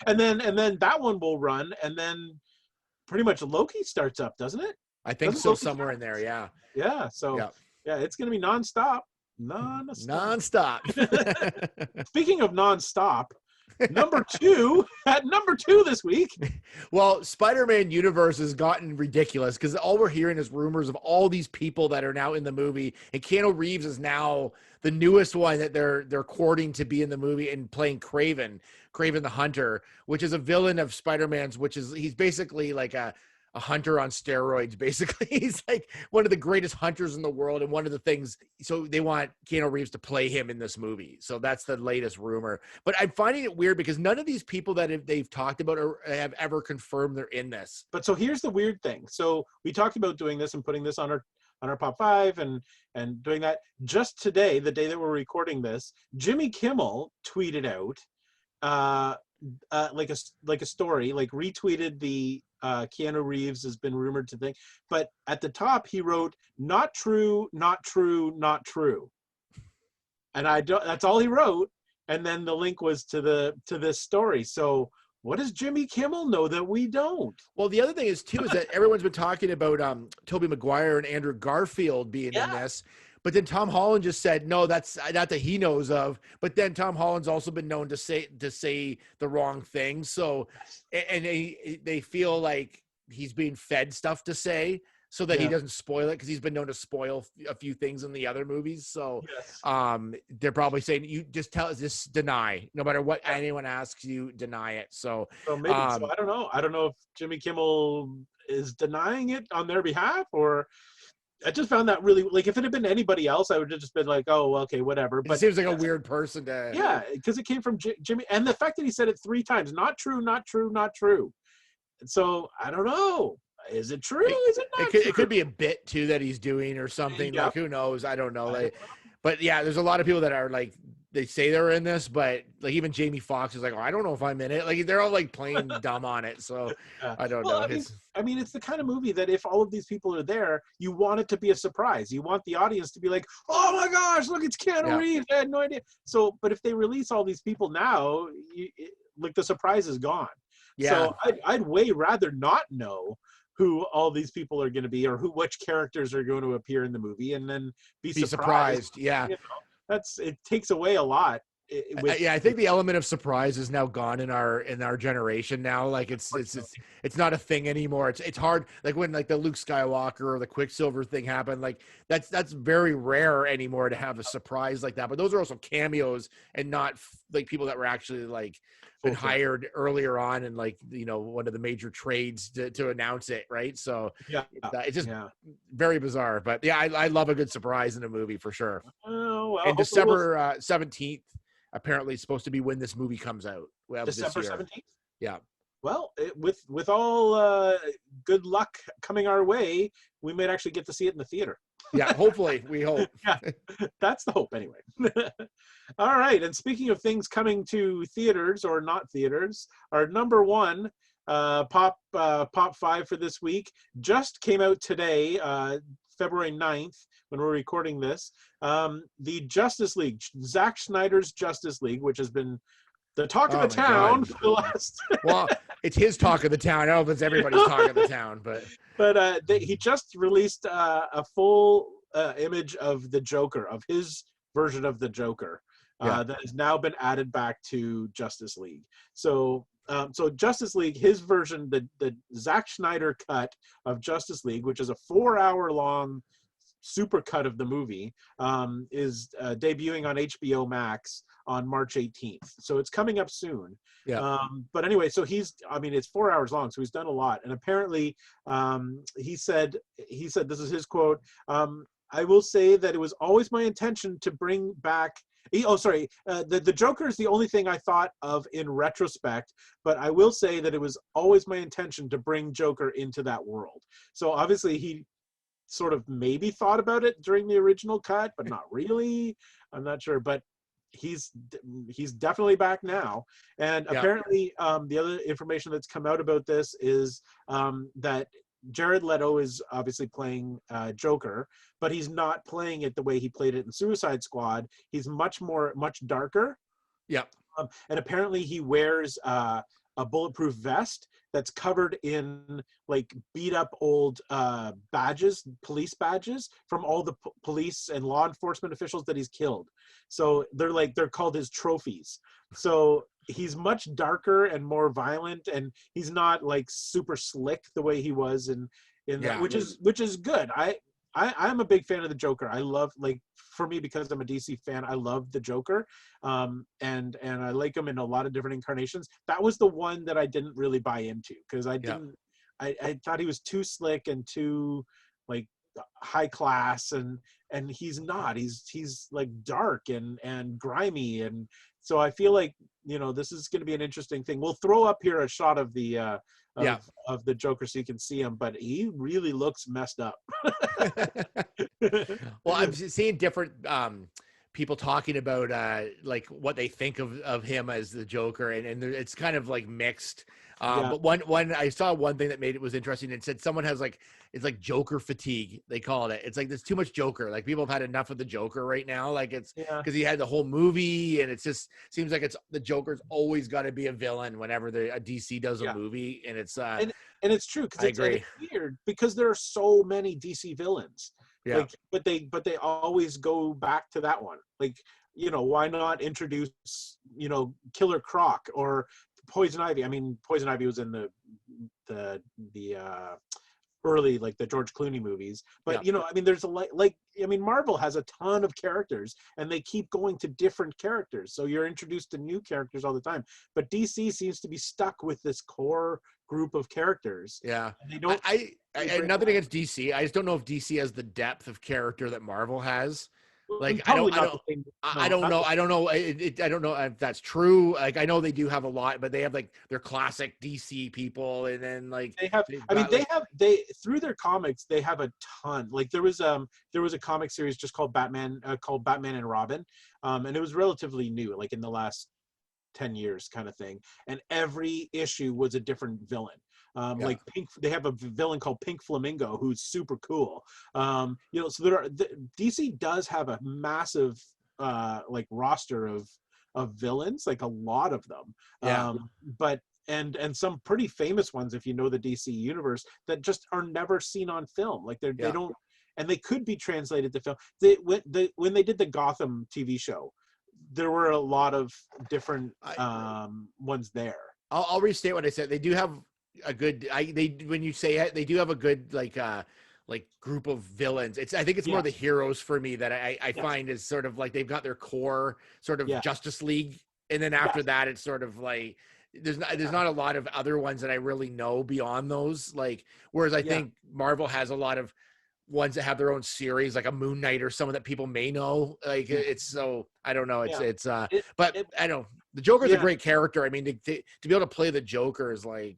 Speaker 4: and then that one will run, and then pretty much Loki starts up, doesn't it?
Speaker 3: I think so, somewhere in there, yeah.
Speaker 4: Yeah, so it's going to be nonstop.
Speaker 3: Nonstop.
Speaker 4: Speaking of nonstop, number two this week.
Speaker 3: Well, Spider-Man universe has gotten ridiculous because all we're hearing is rumors of all these people that are now in the movie, and Keanu Reeves is now the newest one that they're courting to be in the movie and playing Kraven the Hunter, which is a villain of Spider-Man's, he's basically like a hunter on steroids. Basically, he's like one of the greatest hunters in the world, and one of the things. So they want Keanu Reeves to play him in this movie. So that's the latest rumor. But I'm finding it weird because none of these people that they've talked about have ever confirmed they're in this.
Speaker 4: But so here's the weird thing. So we talked about doing this and putting this on our Pop 5 and doing that. Just today, the day that we're recording this, Jimmy Kimmel tweeted out like a story, like retweeted the Keanu Reeves has been rumored to think, but at the top he wrote not true, not true, not true. And that's all he wrote, and then the link was to this story. So what does Jimmy Kimmel know that we don't?
Speaker 3: Well, the other thing is too is that everyone's been talking about Tobey Maguire and Andrew Garfield being in this. But then Tom Holland just said, no, that's not that he knows of. But then Tom Holland's also been known to say the wrong thing. So, and they feel like he's being fed stuff to say so that he doesn't spoil it, because he's been known to spoil a few things in the other movies. So they're probably saying, you just deny. No matter what anyone asks you, deny it. So
Speaker 4: maybe, so I don't know. I don't know if Jimmy Kimmel is denying it on their behalf, or I just found that really, like, if it had been anybody else, I would have just been like, oh, okay, whatever. But
Speaker 3: it seems like a weird person to.
Speaker 4: Yeah, because it came from Jimmy, and the fact that he said it 3 times, not true, not true, not true. So I don't know. Is it true? Is it not true?
Speaker 3: It could be a bit too that he's doing or something. Like, who knows? I don't know. But yeah, there's a lot of people that are like, they say they're in this, but like even Jamie Foxx is like, oh, I don't know if I'm in it. Like they're all like playing dumb on it. So I don't
Speaker 4: well,
Speaker 3: know.
Speaker 4: I mean, it's the kind of movie that if all of these people are there, you want it to be a surprise. You want the audience to be like, oh my gosh, look, it's Keanu Reeves. I had no idea. So, but if they release all these people now, like the surprise is gone.
Speaker 3: Yeah.
Speaker 4: So I'd way rather not know who all these people are going to be or which characters are going to appear in the movie, and then be surprised.
Speaker 3: Yeah.
Speaker 4: You know, it takes away a lot.
Speaker 3: I think the element of surprise is now gone in our generation now. Like it's not a thing anymore. It's hard. Like when like the Luke Skywalker or the Quicksilver thing happened, like that's very rare anymore to have a surprise like that. But those are also cameos and not like people that were actually like been hired earlier on and like, you know, one of the major trades to announce it. Right. So it's just very bizarre, but yeah, I love a good surprise in a movie for sure.
Speaker 4: Oh, well,
Speaker 3: and December 17th, apparently it's supposed to be when this movie comes out.
Speaker 4: December 17th?
Speaker 3: Yeah.
Speaker 4: Well, with all good luck coming our way, we might actually get to see it in the theater.
Speaker 3: Yeah, hopefully. We hope.
Speaker 4: Yeah, that's the hope anyway. All right. And speaking of things coming to theaters or not theaters, our number one pop 5 for this week just came out today, February 9th, when we're recording this. The Justice League, Zack Snyder's Justice League, which has been the talk of the town for the last.
Speaker 3: Well, it's his talk of the town. I don't know if it's everybody's talk of the town, but
Speaker 4: he just released a full image of the Joker, of his version of the Joker, that has now been added back to Justice League. So Justice League, his version, the Zack Snyder cut of Justice League, which is a 4-hour long super cut of the movie, is debuting on HBO Max on March 18th. So it's coming up soon.
Speaker 3: Yeah.
Speaker 4: But anyway, so it's 4 hours long, so he's done a lot. And apparently he said, this is his quote, I will say that it was always my intention to bring back the Joker is the only thing I thought of in retrospect, but I will say that it was always my intention to bring Joker into that world. So obviously he sort of maybe thought about it during the original cut, but not really. I'm not sure, but he's definitely back now. And apparently the other information that's come out about this is that Jared Leto is obviously playing Joker, but he's not playing it the way he played it in Suicide Squad. He's much darker.
Speaker 3: Yeah.
Speaker 4: And apparently he wears a bulletproof vest that's covered in like beat up old police badges from all the police and law enforcement officials that he's killed. So they're called his trophies. So he's much darker and more violent, and he's not like super slick the way he was in that, which is good. I'm a big fan of the Joker. I love, like, for me, because I'm a DC fan, I love the Joker, and I like him in a lot of different incarnations. That was the one that I didn't really buy into, because I thought he was too slick and too like high class, and he's not. He's like dark and grimy, and so I feel like, you know, this is going to be an interesting thing. We'll throw up here a shot of the of the Joker so you can see him, but he really looks messed up.
Speaker 3: Well, I'm seeing different people talking about like what they think of him as the Joker, and it's kind of like mixed. But one I saw one thing that was interesting. It said someone has like, it's like Joker fatigue, they call it. It's like there's too much Joker. Like people have had enough of the Joker right now. Like it's because he had the whole movie, and it just seems like the Joker's always got to be a villain whenever a DC does a movie, and it's
Speaker 4: and it's true, because it's weird because there are so many DC villains.
Speaker 3: Yeah.
Speaker 4: Like, but they always go back to that one. Like, you know, why not introduce, you know, Killer Croc or Poison Ivy? I mean, Poison Ivy was in the early, like, the George Clooney movies, but you know, I mean, there's Marvel has a ton of characters, and they keep going to different characters, so you're introduced to new characters all the time. But DC seems to be stuck with this core group of characters.
Speaker 3: Yeah,
Speaker 4: and they don't.
Speaker 3: I nothing against DC. I just don't know if DC has the depth of character that Marvel has. Like
Speaker 4: Probably not the same.
Speaker 3: I
Speaker 4: No,
Speaker 3: don't
Speaker 4: not
Speaker 3: know.
Speaker 4: the-
Speaker 3: I don't know. I don't know if that's true. Like I know they do have a lot, but they have like their classic DC people, and then like
Speaker 4: They have.
Speaker 3: they've
Speaker 4: I mean,
Speaker 3: got,
Speaker 4: they
Speaker 3: like,
Speaker 4: have. Through their comics, they have a ton. Like there was a comic series just called Batman and Robin, and it was relatively new, like in the last 10 years kind of thing, and every issue was a different villain.
Speaker 3: Yeah.
Speaker 4: Like Pink, they have a villain called Pink Flamingo who's super cool. So DC does have a massive like roster of villains, like a lot of them.
Speaker 3: Yeah.
Speaker 4: But and some pretty famous ones, if you know the DC universe, that just are never seen on film. Like they
Speaker 3: Yeah.
Speaker 4: don't, and they could be translated to film. When they did the Gotham TV show, there were a lot of different ones there.
Speaker 3: I'll restate what I said. They do have a good. When you say it, they do have a good like group of villains. I think it's more the heroes for me that I find is sort of like they've got their core sort of Justice League, and then after that it's sort of like there's not a lot of other ones that I really know beyond those. Like whereas I think Marvel has a lot of ones that have their own series, like a Moon Knight or someone that people may know. Like it's so I don't know. But I know the Joker's a great character. I mean, to be able to play the Joker is like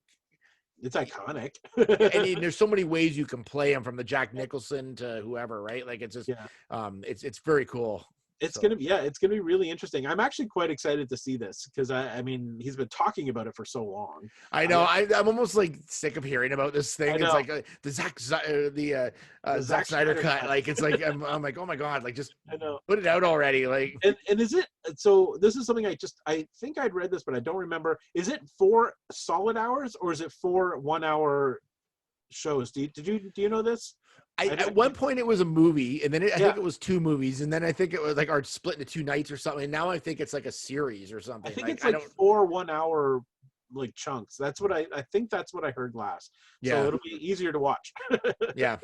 Speaker 4: it's iconic.
Speaker 3: and there's so many ways you can play him, from the Jack Nicholson to whoever, right? Like it's just it's very cool.
Speaker 4: It's gonna be really interesting. I'm actually quite excited to see this because I mean he's been talking about it for so long.
Speaker 3: I know. I'm almost like sick of hearing about this thing. It's like the Zack Snyder cut. Like it's like I'm like, oh my god, like just put it out already. Like
Speaker 4: and is it so? This is something I think I'd read this, but I don't remember. Is it 4 solid hours or is it 4 1-hour shows? Do you know this?
Speaker 3: At one point it was a movie, and then I think it was 2 movies, and then I think it was like split into 2 nights or something. And now I think it's like a series or something.
Speaker 4: I think it's like 4 1-hour like chunks. That's what I think that's what I heard last.
Speaker 3: Yeah.
Speaker 4: So it'll be easier to watch.
Speaker 3: Yeah.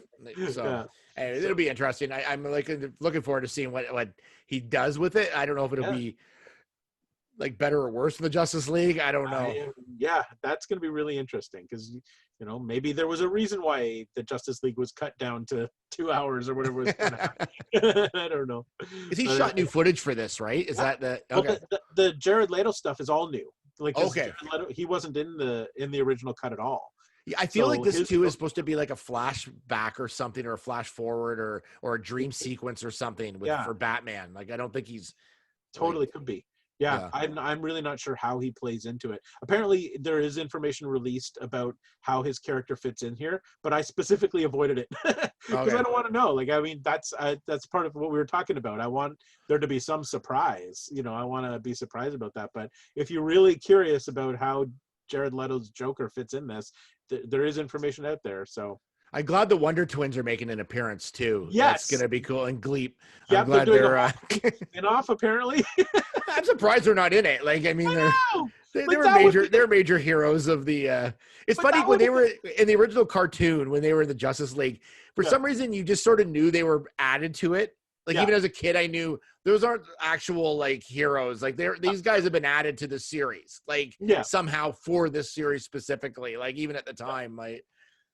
Speaker 3: So it'll be interesting. I'm like looking forward to seeing what he does with it. I don't know if it'll be like better or worse than the Justice League. I don't know.
Speaker 4: That's going to be really interesting because maybe there was a reason why the Justice League was cut down to 2 hours or whatever it was. I don't know.
Speaker 3: Because he shot new footage for this, right? Is that the okay?
Speaker 4: Well, the Jared Leto stuff is all new. Like
Speaker 3: okay,
Speaker 4: Leto, he wasn't in the original cut at all.
Speaker 3: Yeah, I feel like this too is supposed to be like a flashback or something, or a flash forward, or a dream sequence or something for Batman. Like I don't think he's
Speaker 4: totally could be. Yeah, I'm really not sure how he plays into it. Apparently, there is information released about how his character fits in here, but I specifically avoided it because I don't want to know. Like, I mean, that's part of what we were talking about. I want there to be some surprise. I want to be surprised about that. But if you're really curious about how Jared Leto's Joker fits in this, there is information out there. So.
Speaker 3: I'm glad the Wonder Twins are making an appearance too.
Speaker 4: Yes,
Speaker 3: that's gonna be cool. And Gleep.
Speaker 4: Yeah,
Speaker 3: I'm glad they're
Speaker 4: spin-off apparently.
Speaker 3: I'm surprised they're not in it. Like, I mean, they were major heroes of the. It's funny when they were in the original cartoon, when they were in the Justice League. For some reason, you just sort of knew they were added to it. Like even as a kid, I knew those aren't actual like heroes. Like these guys have been added to the series. Like somehow for this series specifically. Like even at the time, like.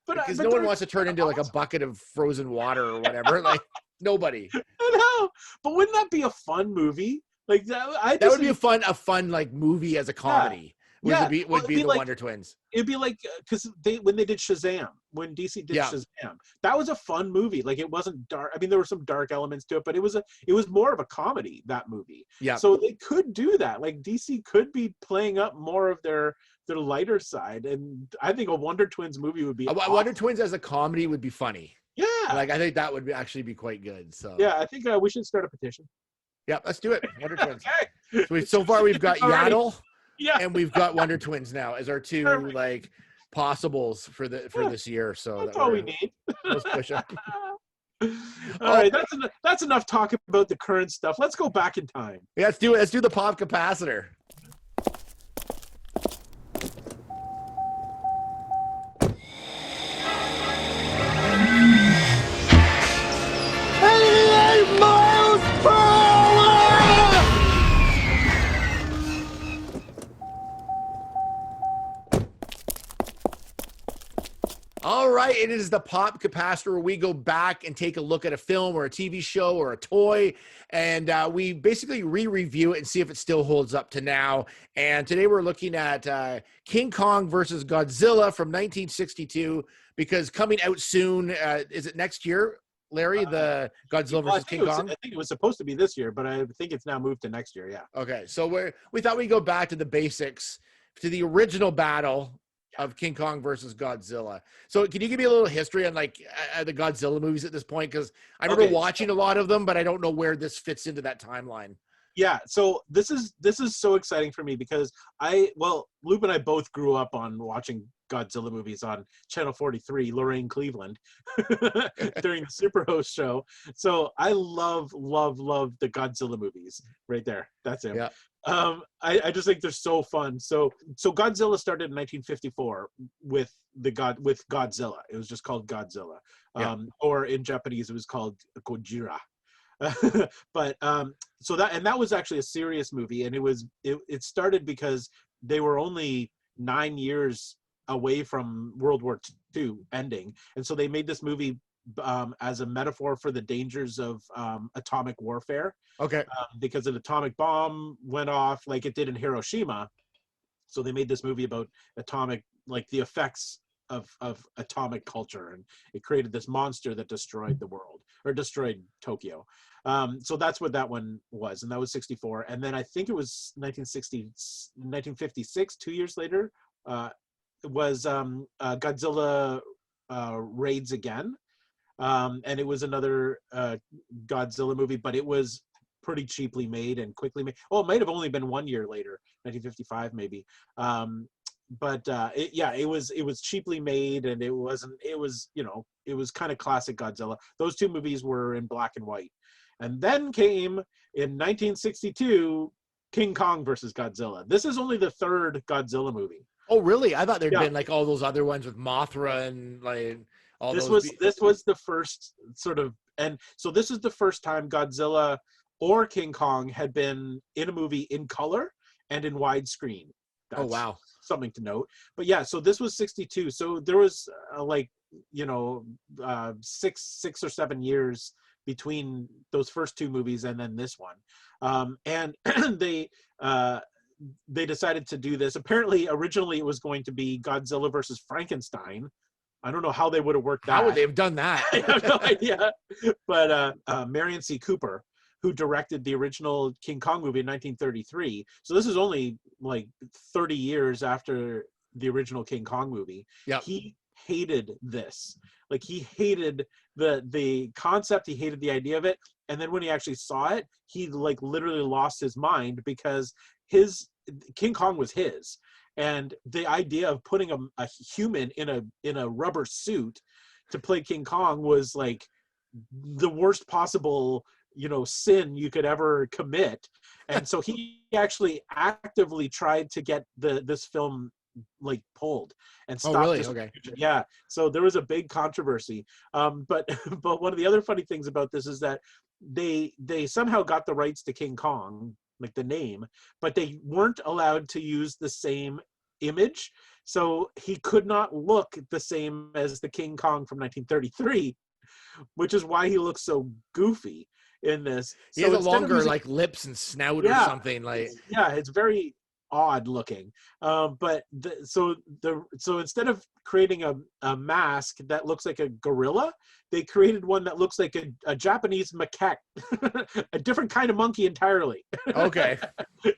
Speaker 3: Because no one wants to turn into like a bucket of frozen water or whatever. Like nobody.
Speaker 4: I know, but wouldn't that be a fun movie? Like that
Speaker 3: would be a fun like movie as a comedy. Would be the like, Wonder Twins.
Speaker 4: It'd be like because when they did Shazam, when DC did Shazam, that was a fun movie. Like it wasn't dark. I mean, there were some dark elements to it, but it was more of a comedy, that movie.
Speaker 3: Yeah.
Speaker 4: So they could do that. Like DC could be playing up more of their lighter side, and I think a Wonder Twins movie would be awesome.
Speaker 3: Wonder Twins as a comedy would be funny.
Speaker 4: Yeah.
Speaker 3: Like I think that would actually be quite good. So
Speaker 4: yeah, I think we should start a petition.
Speaker 3: Yeah, let's do it. Wonder Twins. So far we've got Yaddle.
Speaker 4: Yeah.
Speaker 3: And we've got Wonder Twins now as our 2 like possibles for this year. So
Speaker 4: that's all we need.
Speaker 3: Let's push it.
Speaker 4: All right, that's enough talk about the current stuff. Let's go back in time.
Speaker 3: Yeah, let's do it. Let's do the pop capacitor. All right. It is the pop capacitor where we go back and take a look at a film or a TV show or a toy, and we basically re-review it and see if it still holds up to now. And today we're looking at King Kong versus Godzilla from 1962, because coming out soon, is it next year, Larry, the Godzilla versus King Kong?
Speaker 4: I think it was supposed to be this year, but I think it's now moved to next year. Yeah.
Speaker 3: Okay, so we thought we'd go back to the basics, to the original battle of King Kong versus Godzilla. So can you give me a little history on like the Godzilla movies at this point? Because I remember watching a lot of them, but I don't know where this fits into that timeline.
Speaker 4: Yeah, so this is so exciting for me because Luke and I both grew up on watching Godzilla movies on Channel 43, Lorraine Cleveland, during the Superhost show. So I love the Godzilla movies right there. That's him.
Speaker 3: Yeah.
Speaker 4: I just think they're so fun. So Godzilla started in 1954 with Godzilla. It was just called Godzilla. Or in Japanese it was called Gojira. But so that was actually a serious movie, and it started because they were only 9 years away from World War II ending, and so they made this movie as a metaphor for the dangers of atomic warfare.
Speaker 3: Okay.
Speaker 4: Because an atomic bomb went off like it did in Hiroshima, so they made this movie about the effects of atomic culture, and it created this monster that destroyed the world, or destroyed Tokyo. So that's what that one was, and that was 64. And then I think it was 1956, 2 years later, it was Godzilla Raids Again. And it was another Godzilla movie, but it was pretty cheaply made and quickly made. Oh, it might have only been 1 year later, 1955 maybe. It was cheaply made, and it was kind of classic Godzilla. Those two movies were in black and white. And then came in 1962 King Kong versus Godzilla. This is only the third Godzilla movie.
Speaker 3: Oh, really? I thought there'd been like all those other ones with Mothra and like all those.
Speaker 4: This was the first sort of, and so this is the first time Godzilla or King Kong had been in a movie in color and in widescreen. That's
Speaker 3: wow.
Speaker 4: Something to note. But yeah, so this was 62. So there was 6 or 7 years between those first two movies and then this one. And they decided to do this. Apparently, originally it was going to be Godzilla versus Frankenstein. I don't know how they would have worked that.
Speaker 3: How would they have done that?
Speaker 4: I have no idea. But Marion C. Cooper, who directed the original King Kong movie in 1933. So this is only like 30 years after the original King Kong movie.
Speaker 3: Yeah.
Speaker 4: He hated this. Like, he hated the concept, he hated the idea of it. And then when he actually saw it, he like literally lost his mind, because King Kong was his. And the idea of putting a human in a rubber suit to play King Kong was like the worst possible sin you could ever commit. And so he actually actively tried to get this film like pulled and stopped.
Speaker 3: Oh, really? Okay.
Speaker 4: Yeah. So there was a big controversy. But one of the other funny things about this is that they somehow got the rights to King Kong, like the name, but they weren't allowed to use the same image. So he could not look the same as the King Kong from 1933, which is why he looks so goofy in this.
Speaker 3: He has a longer like lips and snout or something like.
Speaker 4: It's very odd looking. So instead of creating a mask that looks like a gorilla, they created one that looks like a Japanese macaque, a different kind of monkey entirely.
Speaker 3: Okay.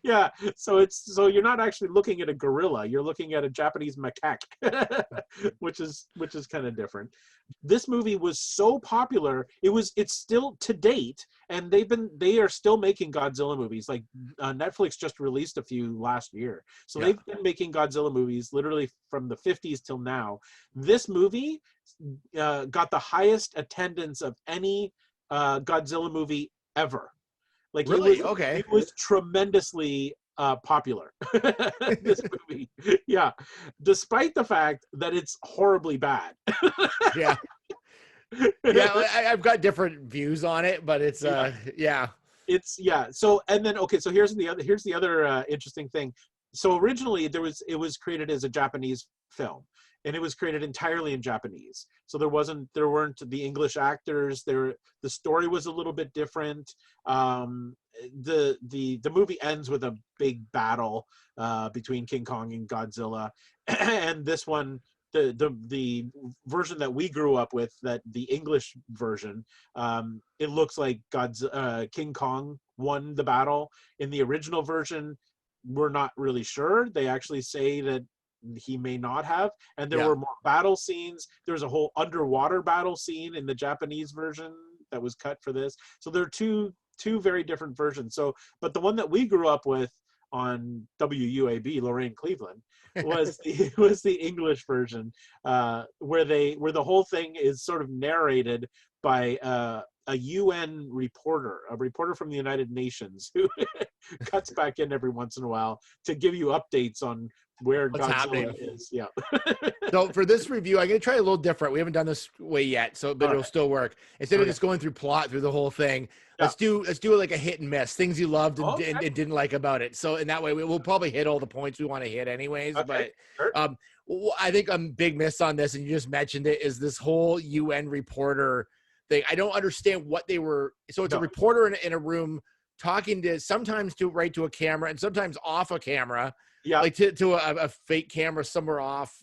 Speaker 4: Yeah. So you're not actually looking at a gorilla, you're looking at a Japanese macaque, which is kind of different. This movie was so popular, it's still to date, and they are still making Godzilla movies. Like Netflix just released a few last year. So they've been making Godzilla movies literally from the 50s till now. This movie got the highest attendance of any Godzilla movie ever. Like,
Speaker 3: really?
Speaker 4: It was tremendously popular. This movie. Yeah. Despite the fact that it's horribly bad.
Speaker 3: Yeah. Yeah, I've got different views on it, but it's
Speaker 4: It's so, and then so here's the other interesting thing. so originally it was created as a Japanese film, and it was created entirely in Japanese. So there weren't the English actors. The story was a little bit different. The movie ends with a big battle between King Kong and Godzilla, and this one, the version that we grew up with, that the English version, it looks like King Kong won the battle. In the original version, we're not really sure. They actually say that he may not have, and there were more battle scenes. There's a whole underwater battle scene in the Japanese version that was cut for this. So there are two very different versions. So, but the one that we grew up with on WUAB, Lorraine, Cleveland, was the English version, where the whole thing is sort of narrated by a UN reporter, a reporter from the United Nations, who cuts back in every once in a while to give you updates on where
Speaker 3: What's
Speaker 4: Godzilla
Speaker 3: happening.
Speaker 4: is. Yeah.
Speaker 3: So for this review, I'm going to try a little different. We haven't done this way yet, but it'll still work. Instead of just going through plot through the whole thing, let's do like a hit and miss, things you loved and didn't like about it. So in that way, we'll probably hit all the points we want to hit anyways.
Speaker 4: Okay.
Speaker 3: But I think a big miss on this, and you just mentioned it, is this whole UN reporter thing. I don't understand what they were. So it's a reporter in a room talking sometimes right to a camera and sometimes off a camera. Yeah, like to a fake camera somewhere off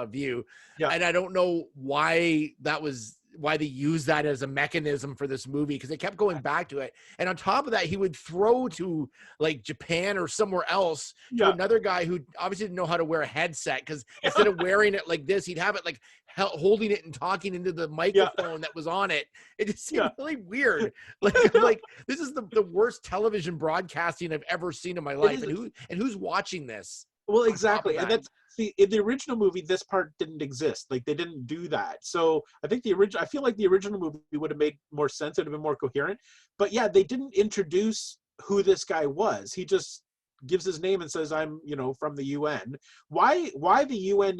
Speaker 3: view. Yeah, and I don't know why they used that as a mechanism for this movie, because they kept going back to it. And on top of that, he would throw to like Japan or somewhere else to another guy who obviously didn't know how to wear a headset, because instead of wearing it like this, he'd have it like holding it and talking into the microphone that was on it. It just seemed really weird. Like this is the worst television broadcasting I've ever seen in my life. And who's watching this?
Speaker 4: Well, exactly. And that's in the original movie, this part didn't exist. Like, they didn't do that. So I think I feel like the original movie would have made more sense. It would have been more coherent. But yeah, they didn't introduce who this guy was. He just gives his name and says, I'm, from the UN. Why the UN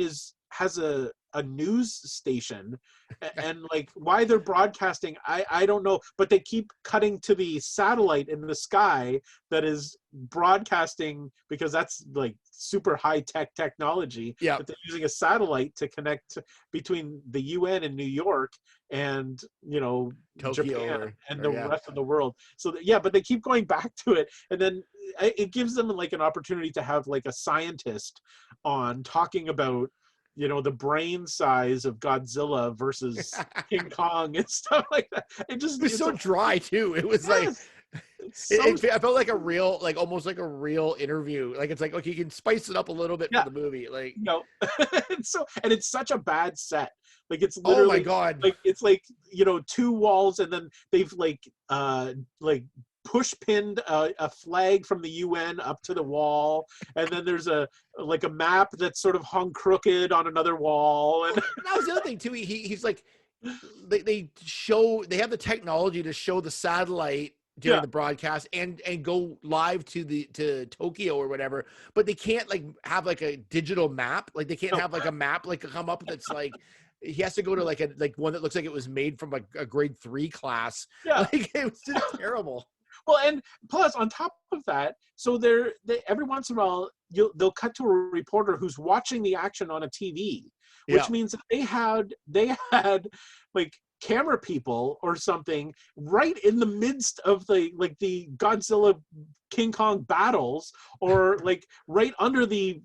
Speaker 4: has a news station, and like why they're broadcasting, I don't know, but they keep cutting to the satellite in the sky that is broadcasting, because that's like super high-tech technology. Yeah, that they're using a satellite to connect between the UN in New York and Tokyo, Japan and the rest of the world. So but they keep going back to it, and then it gives them like an opportunity to have like a scientist on talking about the brain size of Godzilla versus King Kong and stuff like that. It was
Speaker 3: so dry too. It was like, I felt like almost like a real interview. Like, it's like, okay, you can spice it up a little bit for the movie. Like,
Speaker 4: and it's such a bad set. Like, it's literally,
Speaker 3: oh my God.
Speaker 4: Like, it's like, two walls, and then they've like push pinned a flag from the UN up to the wall, and then there's a map that's sort of hung crooked on another wall. And
Speaker 3: that was the other thing too. He's like, they have the technology to show the satellite during the broadcast and go live to Tokyo or whatever, but they can't like have like a digital map. Like, they can't have like a map like come up that's like, he has to go to like one that looks like it was made from a grade 3 class. Like, it was just terrible.
Speaker 4: Well, and plus on top of that, so they every once in a while they'll cut to a reporter who's watching the action on a TV, which means that they had like camera people or something right in the midst of the Godzilla King Kong battles, or like right under the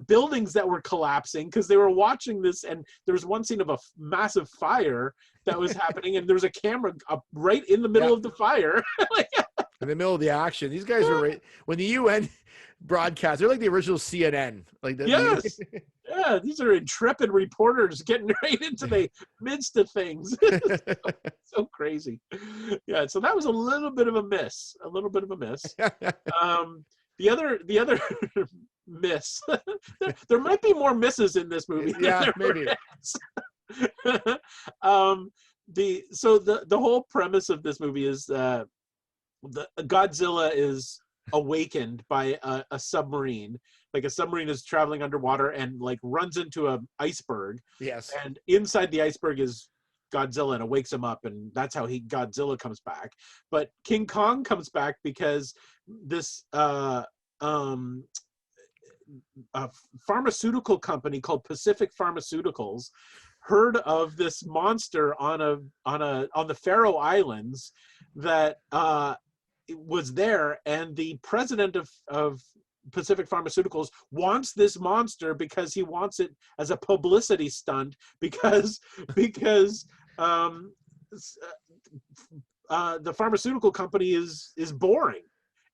Speaker 4: buildings that were collapsing, because they were watching this. And there was one scene of a massive fire that was happening, and there was a camera up right in the middle of the fire.
Speaker 3: In the middle of the action. These guys were when the UN broadcast, they're like the original CNN. Like,
Speaker 4: yes. Yeah, these are intrepid reporters getting right into the midst of things. So crazy. Yeah, so that was a little bit of a miss. The other miss. There might be more misses in this movie.
Speaker 3: Yeah, maybe.
Speaker 4: The whole premise of this movie is Godzilla is awakened by a submarine. Like, a submarine is traveling underwater and like runs into an iceberg.
Speaker 3: Yes.
Speaker 4: And inside the iceberg is Godzilla, and it wakes him up, and that's how Godzilla comes back. But King Kong comes back because this pharmaceutical company called Pacific Pharmaceuticals heard of this monster on the Faroe Islands that was there, and the president of Pacific Pharmaceuticals wants this monster because he wants it as a publicity stunt because the pharmaceutical company is boring,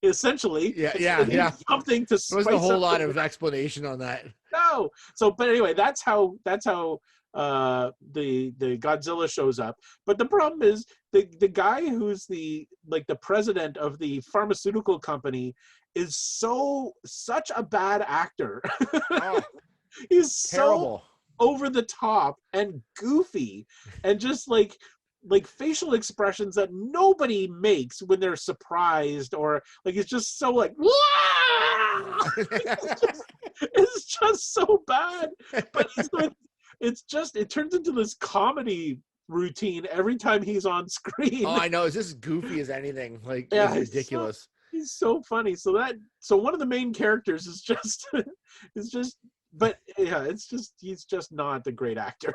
Speaker 4: essentially.
Speaker 3: Yeah.
Speaker 4: Something to
Speaker 3: There wasn't a
Speaker 4: spice
Speaker 3: whole
Speaker 4: up
Speaker 3: lot
Speaker 4: the-
Speaker 3: of explanation on that.
Speaker 4: No. So, but anyway, that's how the Godzilla shows up. But the problem is the guy who's the president of the pharmaceutical company is such a bad actor.
Speaker 3: Oh,
Speaker 4: He's
Speaker 3: terrible.
Speaker 4: so over the top and goofy, and just like facial expressions that nobody makes when they're surprised, or like it's just so like "Wah!" it's just so bad. But it turns into this comedy routine every time he's on screen.
Speaker 3: Oh, I know. It's just goofy as anything. Like,
Speaker 4: Yeah,
Speaker 3: it's ridiculous.
Speaker 4: He's so funny. So one of the main characters is just but yeah, he's just not the great actor.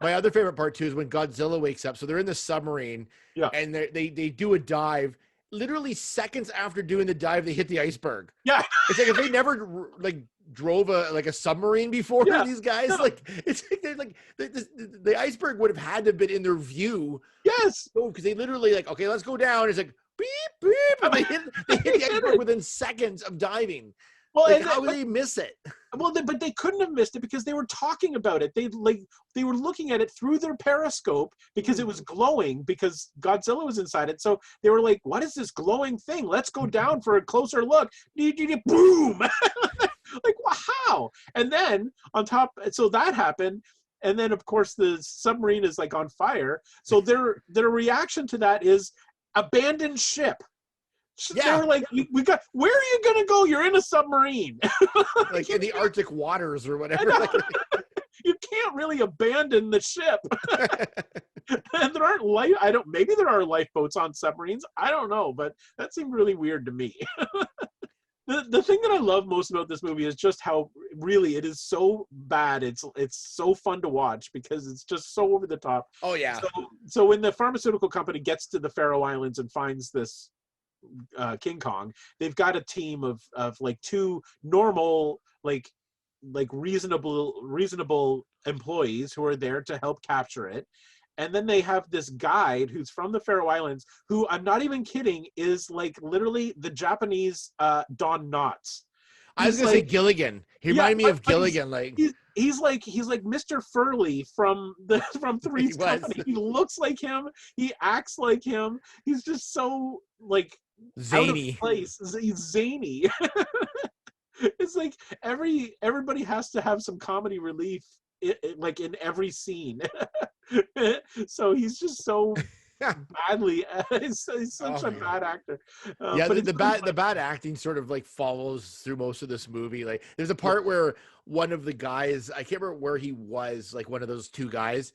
Speaker 3: My other favorite part too is when Godzilla wakes up. So they're in the submarine,
Speaker 4: Yeah.
Speaker 3: and they do a dive. Literally seconds after doing the dive, they hit the iceberg.
Speaker 4: Yeah.
Speaker 3: It's like if they never drove a submarine before,
Speaker 4: Yeah.
Speaker 3: these guys it's like they're like the iceberg would have had to have been in their view.
Speaker 4: Yes.
Speaker 3: Oh, because they literally okay, let's go down. It's like beep beep, and they hit the iceberg within seconds of diving.
Speaker 4: Well,
Speaker 3: Like, how would they miss it?
Speaker 4: Well, but they couldn't have missed it because they were talking about it. They were looking at it through their periscope because it was glowing, because Godzilla was inside it. So they were like, "What is this glowing thing? Let's go down for a closer look." Boom! Like, wow! And then on top, so that happened, and then of course the submarine is like on fire. So their reaction to that is abandon ship.
Speaker 3: Yeah.
Speaker 4: They were like, we got, where are you going to go? You're in a submarine.
Speaker 3: Like in the Arctic waters or whatever.
Speaker 4: You can't really abandon the ship. And there aren't maybe there are lifeboats on submarines. I don't know, but that seemed really weird to me. The thing that I love most about this movie is just how really it is so bad. It's so fun to watch because it's just so over the top.
Speaker 3: Oh yeah.
Speaker 4: So when the pharmaceutical company gets to the Faroe Islands and finds this King Kong, they've got a team of like two normal like reasonable employees who are there to help capture it. And then they have this guide who's from the Faroe Islands, who, I'm not even kidding, is like literally the Japanese Don Knotts.
Speaker 3: I was gonna say Gilligan. He reminded me of Gilligan.
Speaker 4: He's like Mr. Furley from Three's Company. He looks like him. He acts like him. He's just so like
Speaker 3: zany.
Speaker 4: Out of place. He's zany. It's like everybody has to have some comedy relief, like in every scene. So he's just so badly. He's such a bad actor.
Speaker 3: But the bad acting sort of like follows through most of this movie. Like there's a part where one of the guys, I can't remember where he was, like one of those two guys,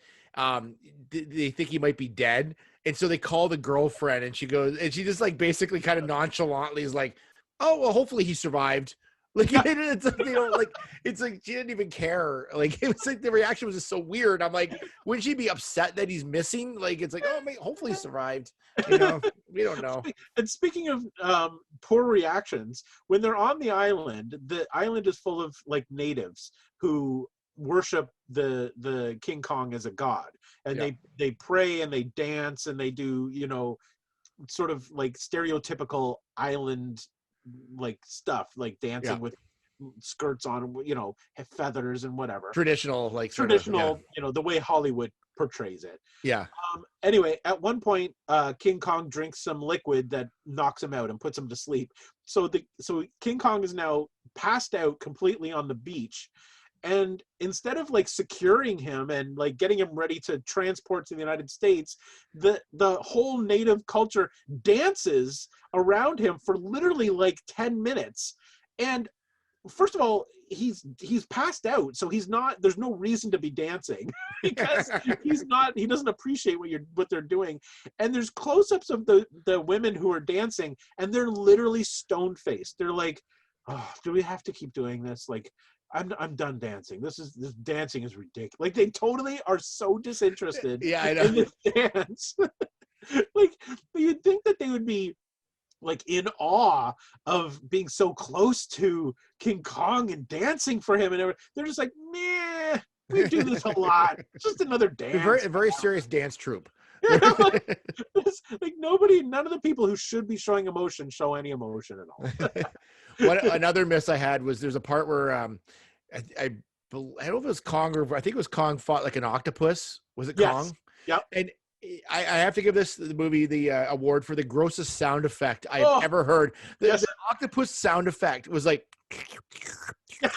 Speaker 3: they think he might be dead, and so they call the girlfriend, and she goes, and she just like basically kind of nonchalantly is like, "Oh well, hopefully he survived." Like it's like they don't like. It's like she didn't even care. Like it was like the reaction was just so weird. I'm like, wouldn't she be upset that he's missing? Like it's like, oh, hopefully he survived. You know, we don't know.
Speaker 4: And speaking of poor reactions, when they're on the island is full of like natives who worship the King Kong as a god, and they pray and they dance and they do sort of like stereotypical island like stuff, like dancing with skirts on, feathers and whatever.
Speaker 3: Traditional, like
Speaker 4: traditional, the way Hollywood portrays it.
Speaker 3: Yeah.
Speaker 4: Anyway, at one point, King Kong drinks some liquid that knocks him out and puts him to sleep. So King Kong is now passed out completely on the beach. And instead of like securing him and like getting him ready to transport to the United States, the whole native culture dances around him for literally like 10 minutes. And first of all, he's passed out, so there's no reason to be dancing because he doesn't appreciate what they're doing. And there's close-ups of the women who are dancing, and they're literally stone-faced. They're like, oh, do we have to keep doing this? Like, I'm done dancing. This dancing is ridiculous. Like, they totally are so disinterested
Speaker 3: Yeah, I know.
Speaker 4: in this dance. Like, you'd think that they would be like in awe of being so close to King Kong and dancing for him and everything. They're just like, meh, we do this a lot. It's just another dance.
Speaker 3: A very serious dance troupe.
Speaker 4: Like, none of the people who should be showing emotion show any emotion at all.
Speaker 3: Another miss I had was there's a part where I don't know if it was Kong or I think it was Kong fought like an octopus. Was it Kong?
Speaker 4: Yes. Yep.
Speaker 3: And I have to give the movie the award for the grossest sound effect I've ever heard. The octopus sound effect was like, and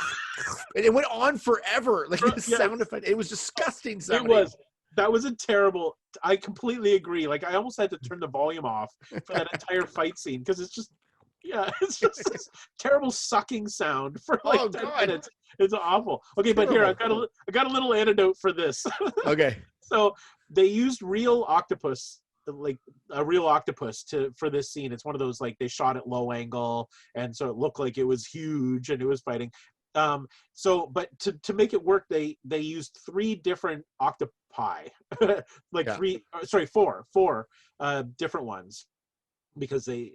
Speaker 3: it went on forever. Like the sound effect, it was disgusting.
Speaker 4: That was a terrible. I completely agree. Like, I almost had to turn the volume off for that entire fight scene because it's just this terrible sucking sound for like 10 minutes. It's awful. Okay, but here I got a little antidote for this.
Speaker 3: Okay.
Speaker 4: So they used real octopus, like a real octopus, for this scene. It's one of those, like, they shot at low angle, and so it looked like it was huge and it was fighting. But to make it work, they used 3 different octopi, four different ones, because they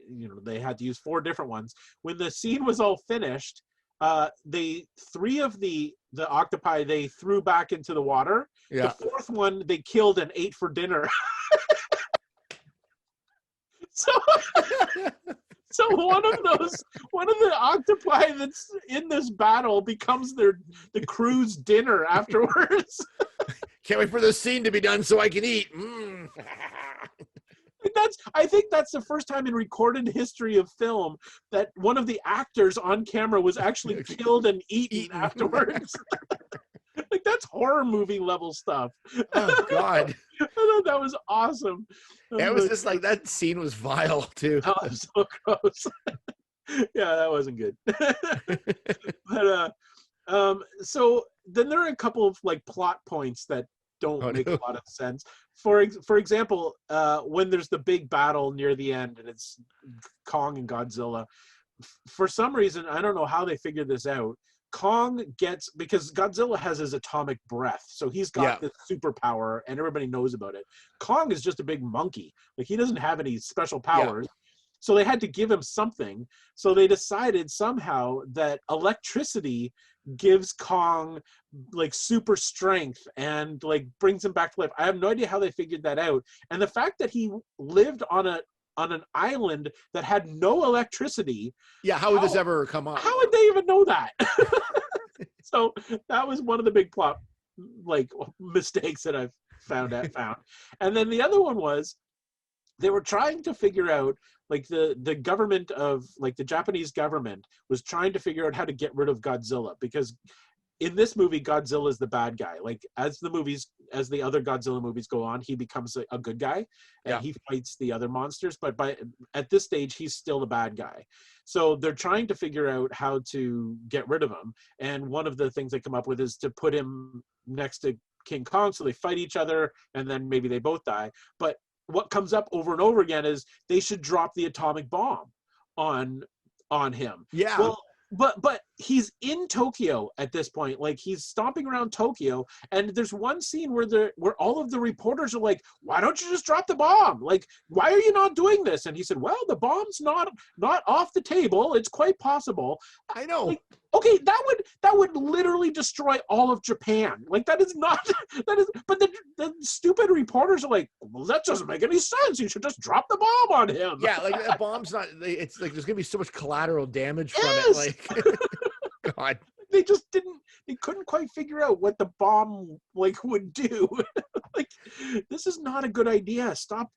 Speaker 4: had to use 4 different ones. When the scene was all finished, 3 of the octopi they threw back into the water.
Speaker 3: Yeah.
Speaker 4: The 4th one they killed and ate for dinner. So one of the octopi that's in this battle becomes the crew's dinner afterwards.
Speaker 3: Can't wait for this scene to be done so I can eat.
Speaker 4: I think that's the first time in recorded history of film that one of the actors on camera was actually killed and eaten afterwards. Like, that's horror movie level stuff.
Speaker 3: Oh God.
Speaker 4: I thought that was awesome.
Speaker 3: It was just like, that scene was vile too.
Speaker 4: That was so gross. Yeah, that wasn't good. But so then there are a couple of like plot points that don't make a lot of sense. For example, when there's the big battle near the end and it's Kong and Godzilla, for some reason, I don't know how they figured this out, because Godzilla has his atomic breath, so he's got this superpower and everybody knows about it. Kong is just a big monkey. Like, he doesn't have any special powers. So they had to give him something. So they decided somehow that electricity gives Kong like super strength and like brings him back to life. I have no idea how they figured that out. And the fact that he lived on an island that had no electricity. Yeah, how would this ever come up? How would they even know that? So that was one of the big plot like mistakes that I've found. And then the other one was they were trying to figure out, like, the government of, like, the Japanese government was trying to figure out how to get rid of Godzilla, because in this movie Godzilla is the bad guy. Like, as the other Godzilla movies go on, he becomes a good guy and he fights the other monsters, but at this stage he's still the bad guy. So they're trying to figure out how to get rid of him, and one of the things they come up with is to put him next to King Kong so they fight each other and then maybe they both die. But what comes up over and over again is they should drop the atomic bomb on him. Yeah. Well, but he's in Tokyo at this point. Like, he's stomping around Tokyo, and there's one scene where all of the reporters are like, "Why don't you just drop the bomb? Like, why are you not doing this?" And he said, "Well, the bomb's not off the table. It's quite possible." I know. Like, okay, that would literally destroy all of Japan. Like, but the stupid reporters are like, "Well, that doesn't make any sense. You should just drop the bomb on him." Yeah, like, a bomb's not. It's like there's gonna be so much collateral damage from it. Like, God, they couldn't quite figure out what the bomb like would do. Like, this is not a good idea. Stop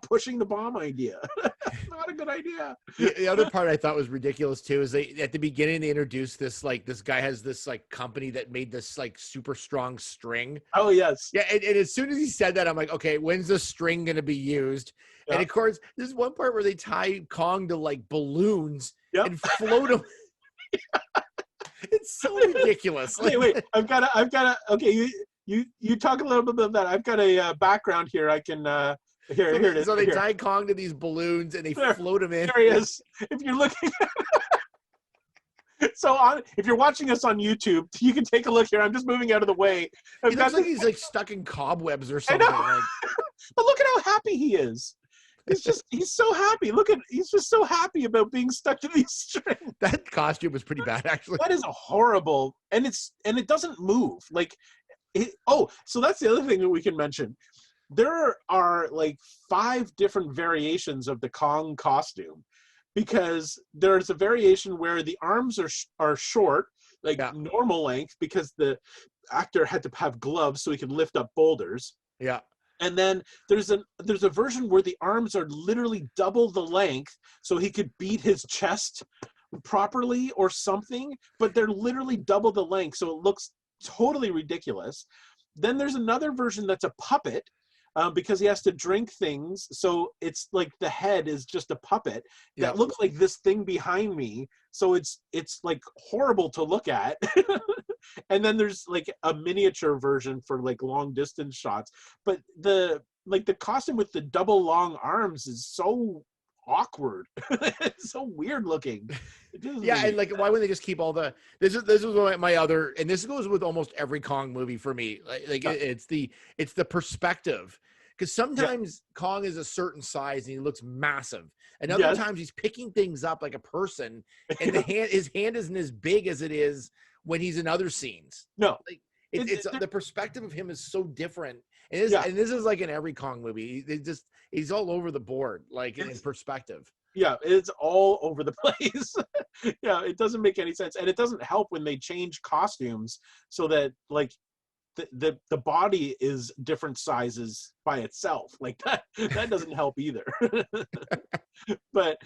Speaker 4: pushing the bomb idea. Not a good idea. The other part I thought was ridiculous too is at the beginning they introduced this guy has this like company that made this like super strong string. Oh yes. Yeah, and as soon as he said that, I'm like, okay, when's the string gonna be used? Yeah. And of course, there's one part where they tie Kong to like balloons and float him. It's so ridiculous. Wait, I've got to. Okay, you talk a little bit about that. I've got a background here. I can here it is. So they tie Kong to these balloons and they float him in. There he is. If you're looking, So if you're watching us on YouTube, you can take a look here. I'm just moving out of the way.
Speaker 3: He looks like he's like stuck in cobwebs or something. Like,
Speaker 4: but look at how happy he is. He's so happy. He's just so happy about being stuck to these strings.
Speaker 3: that costume was pretty bad, actually.
Speaker 4: That is a horrible, and it doesn't move. Like, so that's the other thing that we can mention. There are like 5 different variations of the Kong costume, because there's a variation where the arms are short, like normal length, because the actor had to have gloves so he could lift up boulders.
Speaker 3: Yeah.
Speaker 4: And then there's a version where the arms are literally double the length so he could beat his chest properly or something, but they're literally double the length, so it looks totally ridiculous. Then there's another version that's a puppet, because he has to drink things, so it's like the head is just a puppet that looks like this thing behind me, so it's like horrible to look at. And then there's like a miniature version for like long distance shots, but the costume with the double long arms is so awkward. It's so weird looking.
Speaker 3: And like, why wouldn't they just keep all the this is my other, and this goes with almost every Kong movie for me, it's the perspective, because sometimes Kong is a certain size and he looks massive, and other times he's picking things up like a person, and his hand isn't as big as it is when he's in other scenes. Like, it's the perspective of him is so different. And this is like in every Kong movie. He's all over the board, like in perspective. Yeah,
Speaker 4: it's all over the place. It doesn't make any sense. And it doesn't help when they change costumes so that like the body is different sizes by itself. Like that doesn't help either. But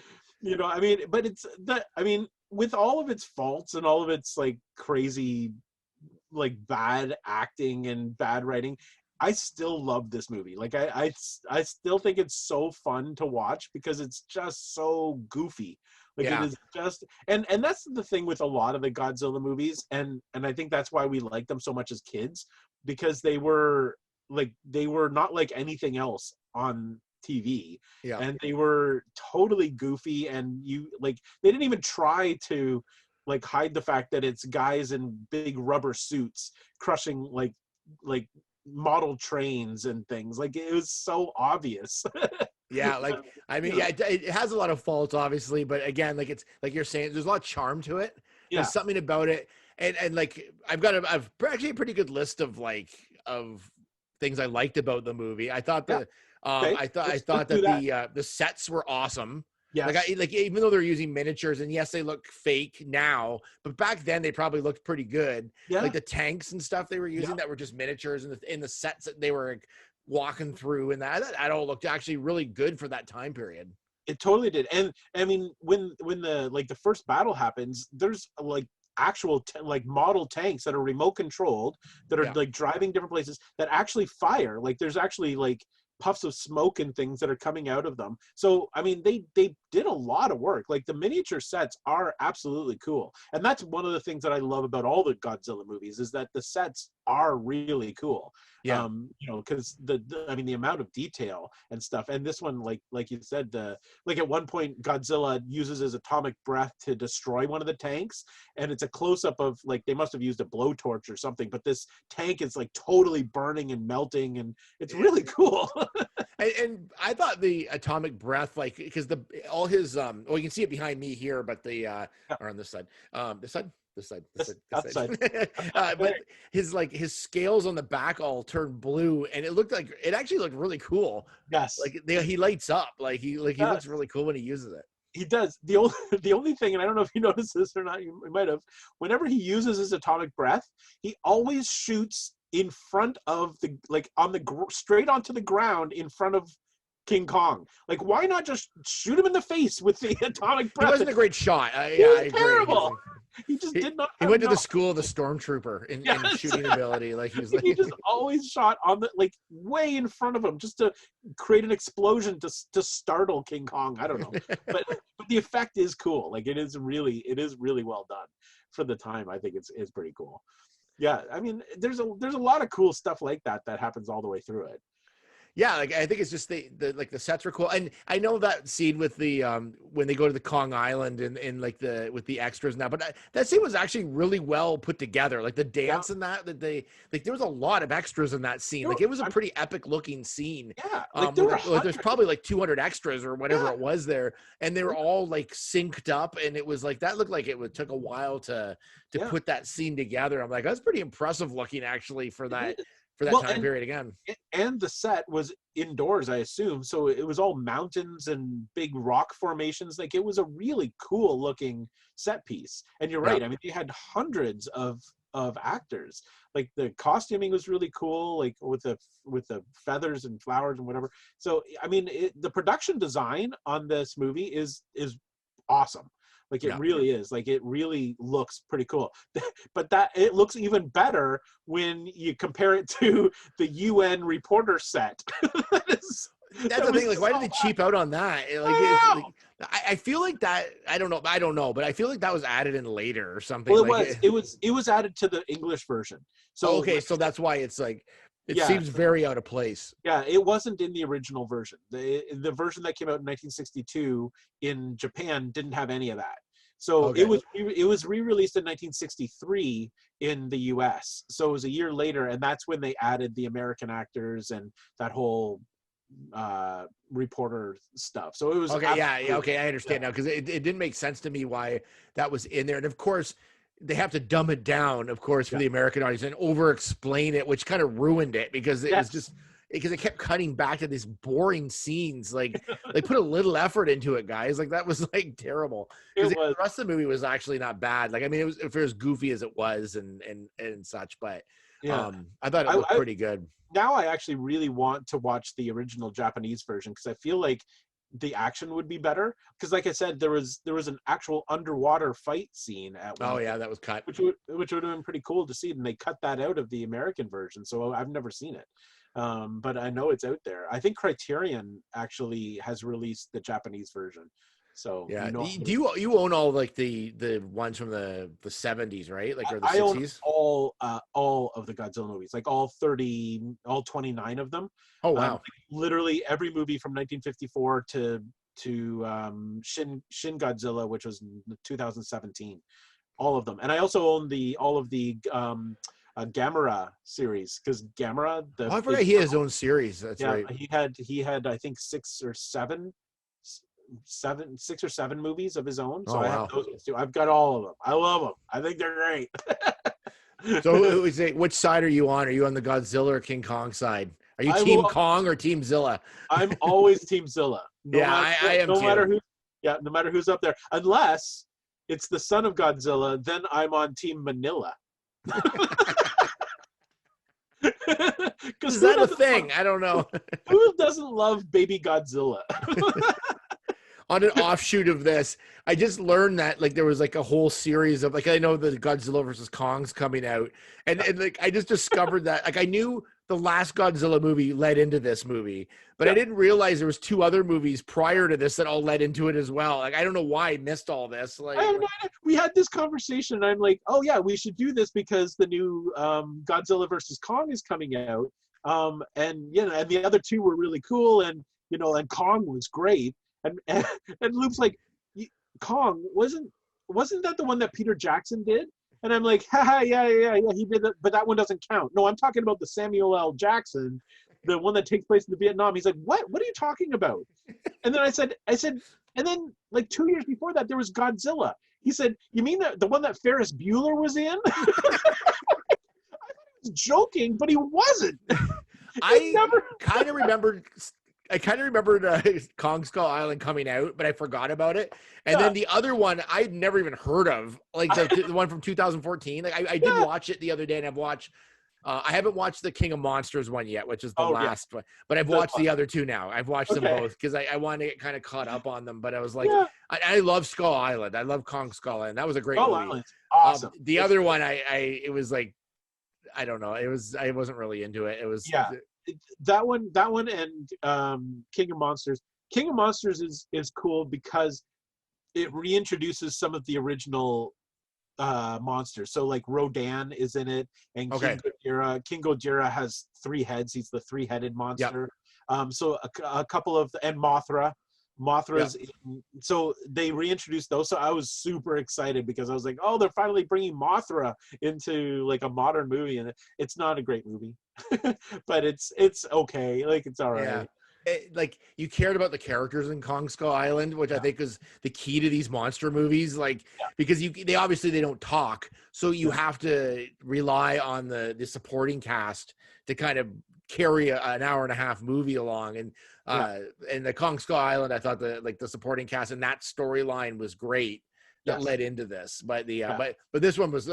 Speaker 4: with all of its faults and all of its like crazy, like bad acting and bad writing, I still love this movie. Like I still think it's so fun to watch because it's just so goofy. Like it is just, and that's the thing with a lot of the Godzilla movies, and I think that's why we like them so much as kids, because they were not like anything else on TV. And they were totally goofy, and they didn't even try to like hide the fact that it's guys in big rubber suits crushing like model trains and things. Like it was so obvious.
Speaker 3: It has a lot of faults obviously, but again, like it's like you're saying, there's a lot of charm to it. There's something about it, and like I've actually a pretty good list of things I liked about the movie. I thought I thought that the sets were awesome. Like even though they're using miniatures, and yes, they look fake now, but back then they probably looked pretty good. Like the tanks and stuff they were using that were just miniatures, and in the sets that they were walking through, and that all looked actually really good for that time period.
Speaker 4: It totally did. And I mean, when the first battle happens, there's like actual model tanks that are remote controlled that are like driving different places that actually fire. Like there's actually like puffs of smoke and things that are coming out of them. So I mean, they did a lot of work. Like the miniature sets are absolutely cool, and that's one of the things that I love about all the Godzilla movies, is that the sets are really cool. Because the amount of detail and stuff, and this one, like you said, like at one point Godzilla uses his atomic breath to destroy one of the tanks, and it's a close-up of like they must have used a blowtorch or something, but this tank is like totally burning and melting, and it's really cool.
Speaker 3: and I thought the atomic breath, like, because all his you can see it behind me here, but or on this side, this side. But his scales on the back all turned blue, and it actually looked really cool. Like he lights up, he looks really cool when he uses it.
Speaker 4: He does. The only thing, and I don't know if you noticed this or not, you might have, whenever he uses his atomic breath, he always shoots in front of straight onto the ground in front of King Kong. Like, why not just shoot him in the face with the atomic breath?
Speaker 3: He wasn't a great shot.
Speaker 4: He was terrible. He just did not.
Speaker 3: He went to the school of the stormtrooper in shooting ability. Like
Speaker 4: he just always shot on the way in front of him, just to create an explosion to startle King Kong. I don't know, but the effect is cool. Like it is really well done for the time. I think it's pretty cool. Yeah, I mean, there's a lot of cool stuff like that happens all the way through it.
Speaker 3: Yeah, like I think it's just the like the sets were cool, and I know that scene with the when they go to the Kong Island and like the with the extras now, but that scene was actually really well put together. Like the dance and that they like there was a lot of extras in that scene. Like it was a pretty epic looking scene.
Speaker 4: Yeah, like there were
Speaker 3: like, there's probably like 200 extras or whatever
Speaker 4: Yeah.
Speaker 3: it was there, and they were all like synced up, and it was like that looked like it would took a while to put that scene together. I'm like, that's pretty impressive looking actually for that time period again.
Speaker 4: And the set was indoors, I assume. So it was all mountains and big rock formations. Like it was a really cool looking set piece. And you're right. I mean, they had hundreds of actors. Like the costuming was really cool, like with the feathers and flowers and whatever. So I mean, the production design on this movie is awesome. Like it really is. Like it really looks pretty cool. But that it looks even better when you compare it to the UN reporter set.
Speaker 3: That's the thing. Like, why did they cheap out on that? I feel like that. I don't know, but I feel like that was added in later or something.
Speaker 4: Well, it was added to the English version. So
Speaker 3: so that's why it's like it seems very out of place.
Speaker 4: Yeah, it wasn't in the original version. The version that came out in 1962 in Japan didn't have any of that. So it was re-released in 1963 in the US. So it was a year later, and that's when they added the American actors and that whole reporter stuff. So it was
Speaker 3: okay. I understand now, because it didn't make sense to me why that was in there. And of course, they have to dumb it down, of course, for the American audience and over-explain it, which kind of ruined it because it was just. Because it kept cutting back to these boring scenes. Like they put a little effort into it, guys. Like that was like terrible. Because the rest of the movie was actually not bad. Like I mean, it was as goofy as it was and such. But I thought it was pretty good.
Speaker 4: Now I actually really want to watch the original Japanese version because I feel like the action would be better. Because like I said, there was an actual underwater fight scene at one point,
Speaker 3: that was cut,
Speaker 4: which would have been pretty cool to see. And they cut that out of the American version, so I've never seen it. But I know it's out there. I think Criterion actually has released the Japanese version. So
Speaker 3: do you own all like the ones from the 70s, right? Like or the 60s?
Speaker 4: I own all of the Godzilla movies, like all 29 of them.
Speaker 3: Oh wow!
Speaker 4: Like literally every movie from 1954 to Shin Godzilla, which was 2017. All of them, and I also own all of the Gamera series, because Gamera.
Speaker 3: I forgot he had his own series. That's right.
Speaker 4: He had I think six or seven movies of his own. So I have those too. I've got all of them. I love them. I think they're great.
Speaker 3: So which side are you on? Are you on the Godzilla or King Kong side? Are you Team Kong or Team Zilla?
Speaker 4: I'm always Team Zilla.
Speaker 3: I am
Speaker 4: no
Speaker 3: too.
Speaker 4: No matter who's up there, unless it's the son of Godzilla, then I'm on Team Manila.
Speaker 3: Is that a thing? I don't know.
Speaker 4: Who doesn't love baby Godzilla?
Speaker 3: On an offshoot of this, I just learned that like there was like a whole series of like I know the Godzilla versus Kong's coming out, and like I just discovered that like I knew the last Godzilla movie led into this movie, but I didn't realize there was two other movies prior to this that all led into it as well. Like I don't know why I missed all this. Like
Speaker 4: I have no idea. We had this conversation, and I'm like, oh yeah, we should do this because the new Godzilla versus Kong is coming out, and and the other two were really cool, and and Kong was great. And Luke's like, Kong wasn't that the one that Peter Jackson did? And I'm like, yeah, he did it, but that one doesn't count. No, I'm talking about the Samuel L. Jackson, the one that takes place in the Vietnam. He's like, what are you talking about? And then I said, and then like 2 years before that, there was Godzilla. He said, you mean the one that Ferris Bueller was in? I thought he was joking, but he wasn't. I kind of remembered
Speaker 3: Kong Skull Island coming out, but I forgot about it. And then the other one I'd never even heard of, like the one from 2014. Like I did watch it the other day, and I've watched. I haven't watched the King of Monsters one yet, which is the last one. But I've watched the other two now. I've watched them both because I wanted to get kind of caught up on them. But I was like, I love Skull Island. I love Kong Skull Island. That was a great movie.
Speaker 4: Island's awesome.
Speaker 3: The other one, it was like, I don't know. I wasn't really into it. It was
Speaker 4: that one and King of Monsters. King of Monsters is cool because it reintroduces some of the original monsters. So like Rodan is in it, and King Ghidorah has 3 heads. He's the 3-headed monster. So a couple of, and Mothra's so they reintroduced those, so I was super excited because I was like, oh, they're finally bringing Mothra into like a modern movie, and it's not a great movie but it's okay, like it's all right.
Speaker 3: Like you cared about the characters in Kong Skull Island, which I think is the key to these monster movies, like because they obviously they don't talk, so you have to rely on the supporting cast to kind of carry an hour and a half movie along. And the Kong Skull Island, I thought the supporting cast and that storyline was great that led into this. But but this one was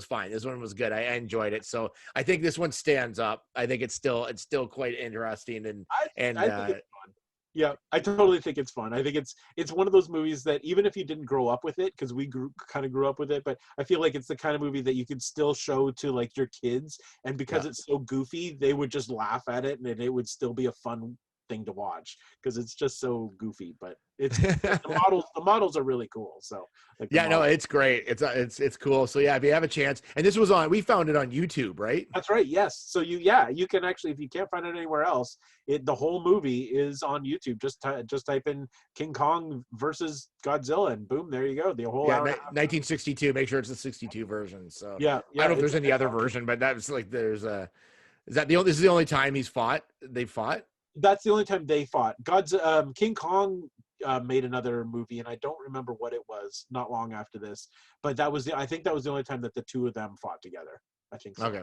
Speaker 3: fine. This one was good. I enjoyed it. So I think this one stands up. I think it's still quite interesting and
Speaker 4: I think it's fun. Yeah, I totally think it's fun. I think it's one of those movies that even if you didn't grow up with it, because we kind of grew up with it, but I feel like it's the kind of movie that you could still show to like your kids, and because it's so goofy, they would just laugh at it, and it would still be a fun thing to watch because it's just so goofy. But it's the models are really cool. So
Speaker 3: it's great. It's cool. So yeah, if you have a chance, and this was we found it on YouTube, right?
Speaker 4: That's right. Yes. So you can actually, if you can't find it anywhere else, the whole movie is on YouTube. Just type in King Kong versus Godzilla, and boom, there you go. The whole hour
Speaker 3: 1962. Make sure it's the 62 version. So
Speaker 4: I
Speaker 3: don't know if there's any other version, but that's like this is the only time they fought.
Speaker 4: That's the only time they fought. King Kong made another movie, and I don't remember what it was. Not long after this, but I think that was the only time that the two of them fought together. I think so. Okay.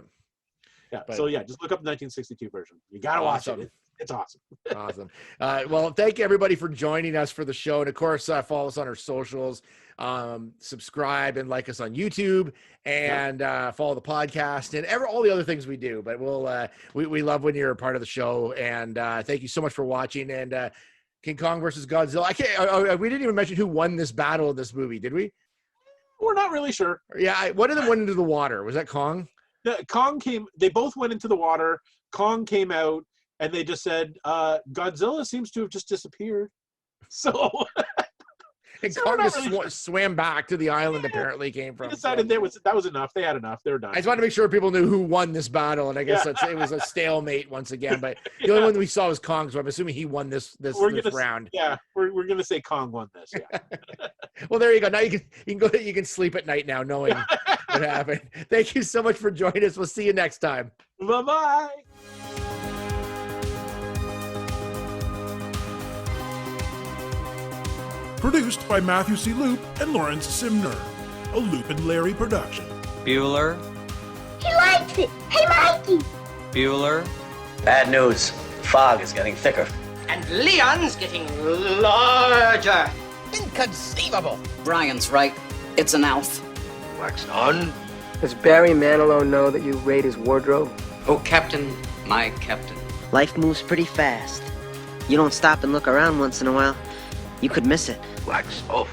Speaker 4: Yeah. So just look up the 1962 version. You gotta watch it. It's awesome.
Speaker 3: Awesome. Well, thank you everybody for joining us for the show, and of course, follow us on our socials. Subscribe and like us on YouTube, and follow the podcast and all the other things we do. But we love when you're a part of the show, and thank you so much for watching. And King Kong versus Godzilla. We didn't even mention who won this battle in this movie, did we?
Speaker 4: We're not really sure.
Speaker 3: Yeah, one of them went into the water. Was that Kong?
Speaker 4: They both went into the water. Kong came out, and they just said, Godzilla seems to have just disappeared. So
Speaker 3: and Kong just swam back to the island. Apparently, came from.
Speaker 4: They decided that was enough. They had enough. They were done.
Speaker 3: I just wanted to make sure people knew who won this battle, and I guess it was a stalemate once again. But the only one we saw was Kong, so I'm assuming he won this round.
Speaker 4: Yeah, we're gonna say Kong won this. Yeah.
Speaker 3: Well, there you go. Now you can sleep at night now, knowing what happened. Thank you so much for joining us. We'll see you next time.
Speaker 4: Bye-bye.
Speaker 2: Produced by Matthew C. Loop and Lawrence Simner. A Loop and Larry production.
Speaker 5: Bueller.
Speaker 6: He likes it. Hey, Mikey.
Speaker 5: Bueller.
Speaker 7: Bad news. Fog is getting thicker.
Speaker 8: And Leon's getting larger.
Speaker 9: Inconceivable.
Speaker 10: Brian's right. It's an elf.
Speaker 7: Wax on.
Speaker 11: Does Barry Manilow know that you raid his wardrobe?
Speaker 5: Oh, Captain, my Captain.
Speaker 9: Life moves pretty fast. You don't stop and look around once in a while, you could miss it.
Speaker 7: Wax off.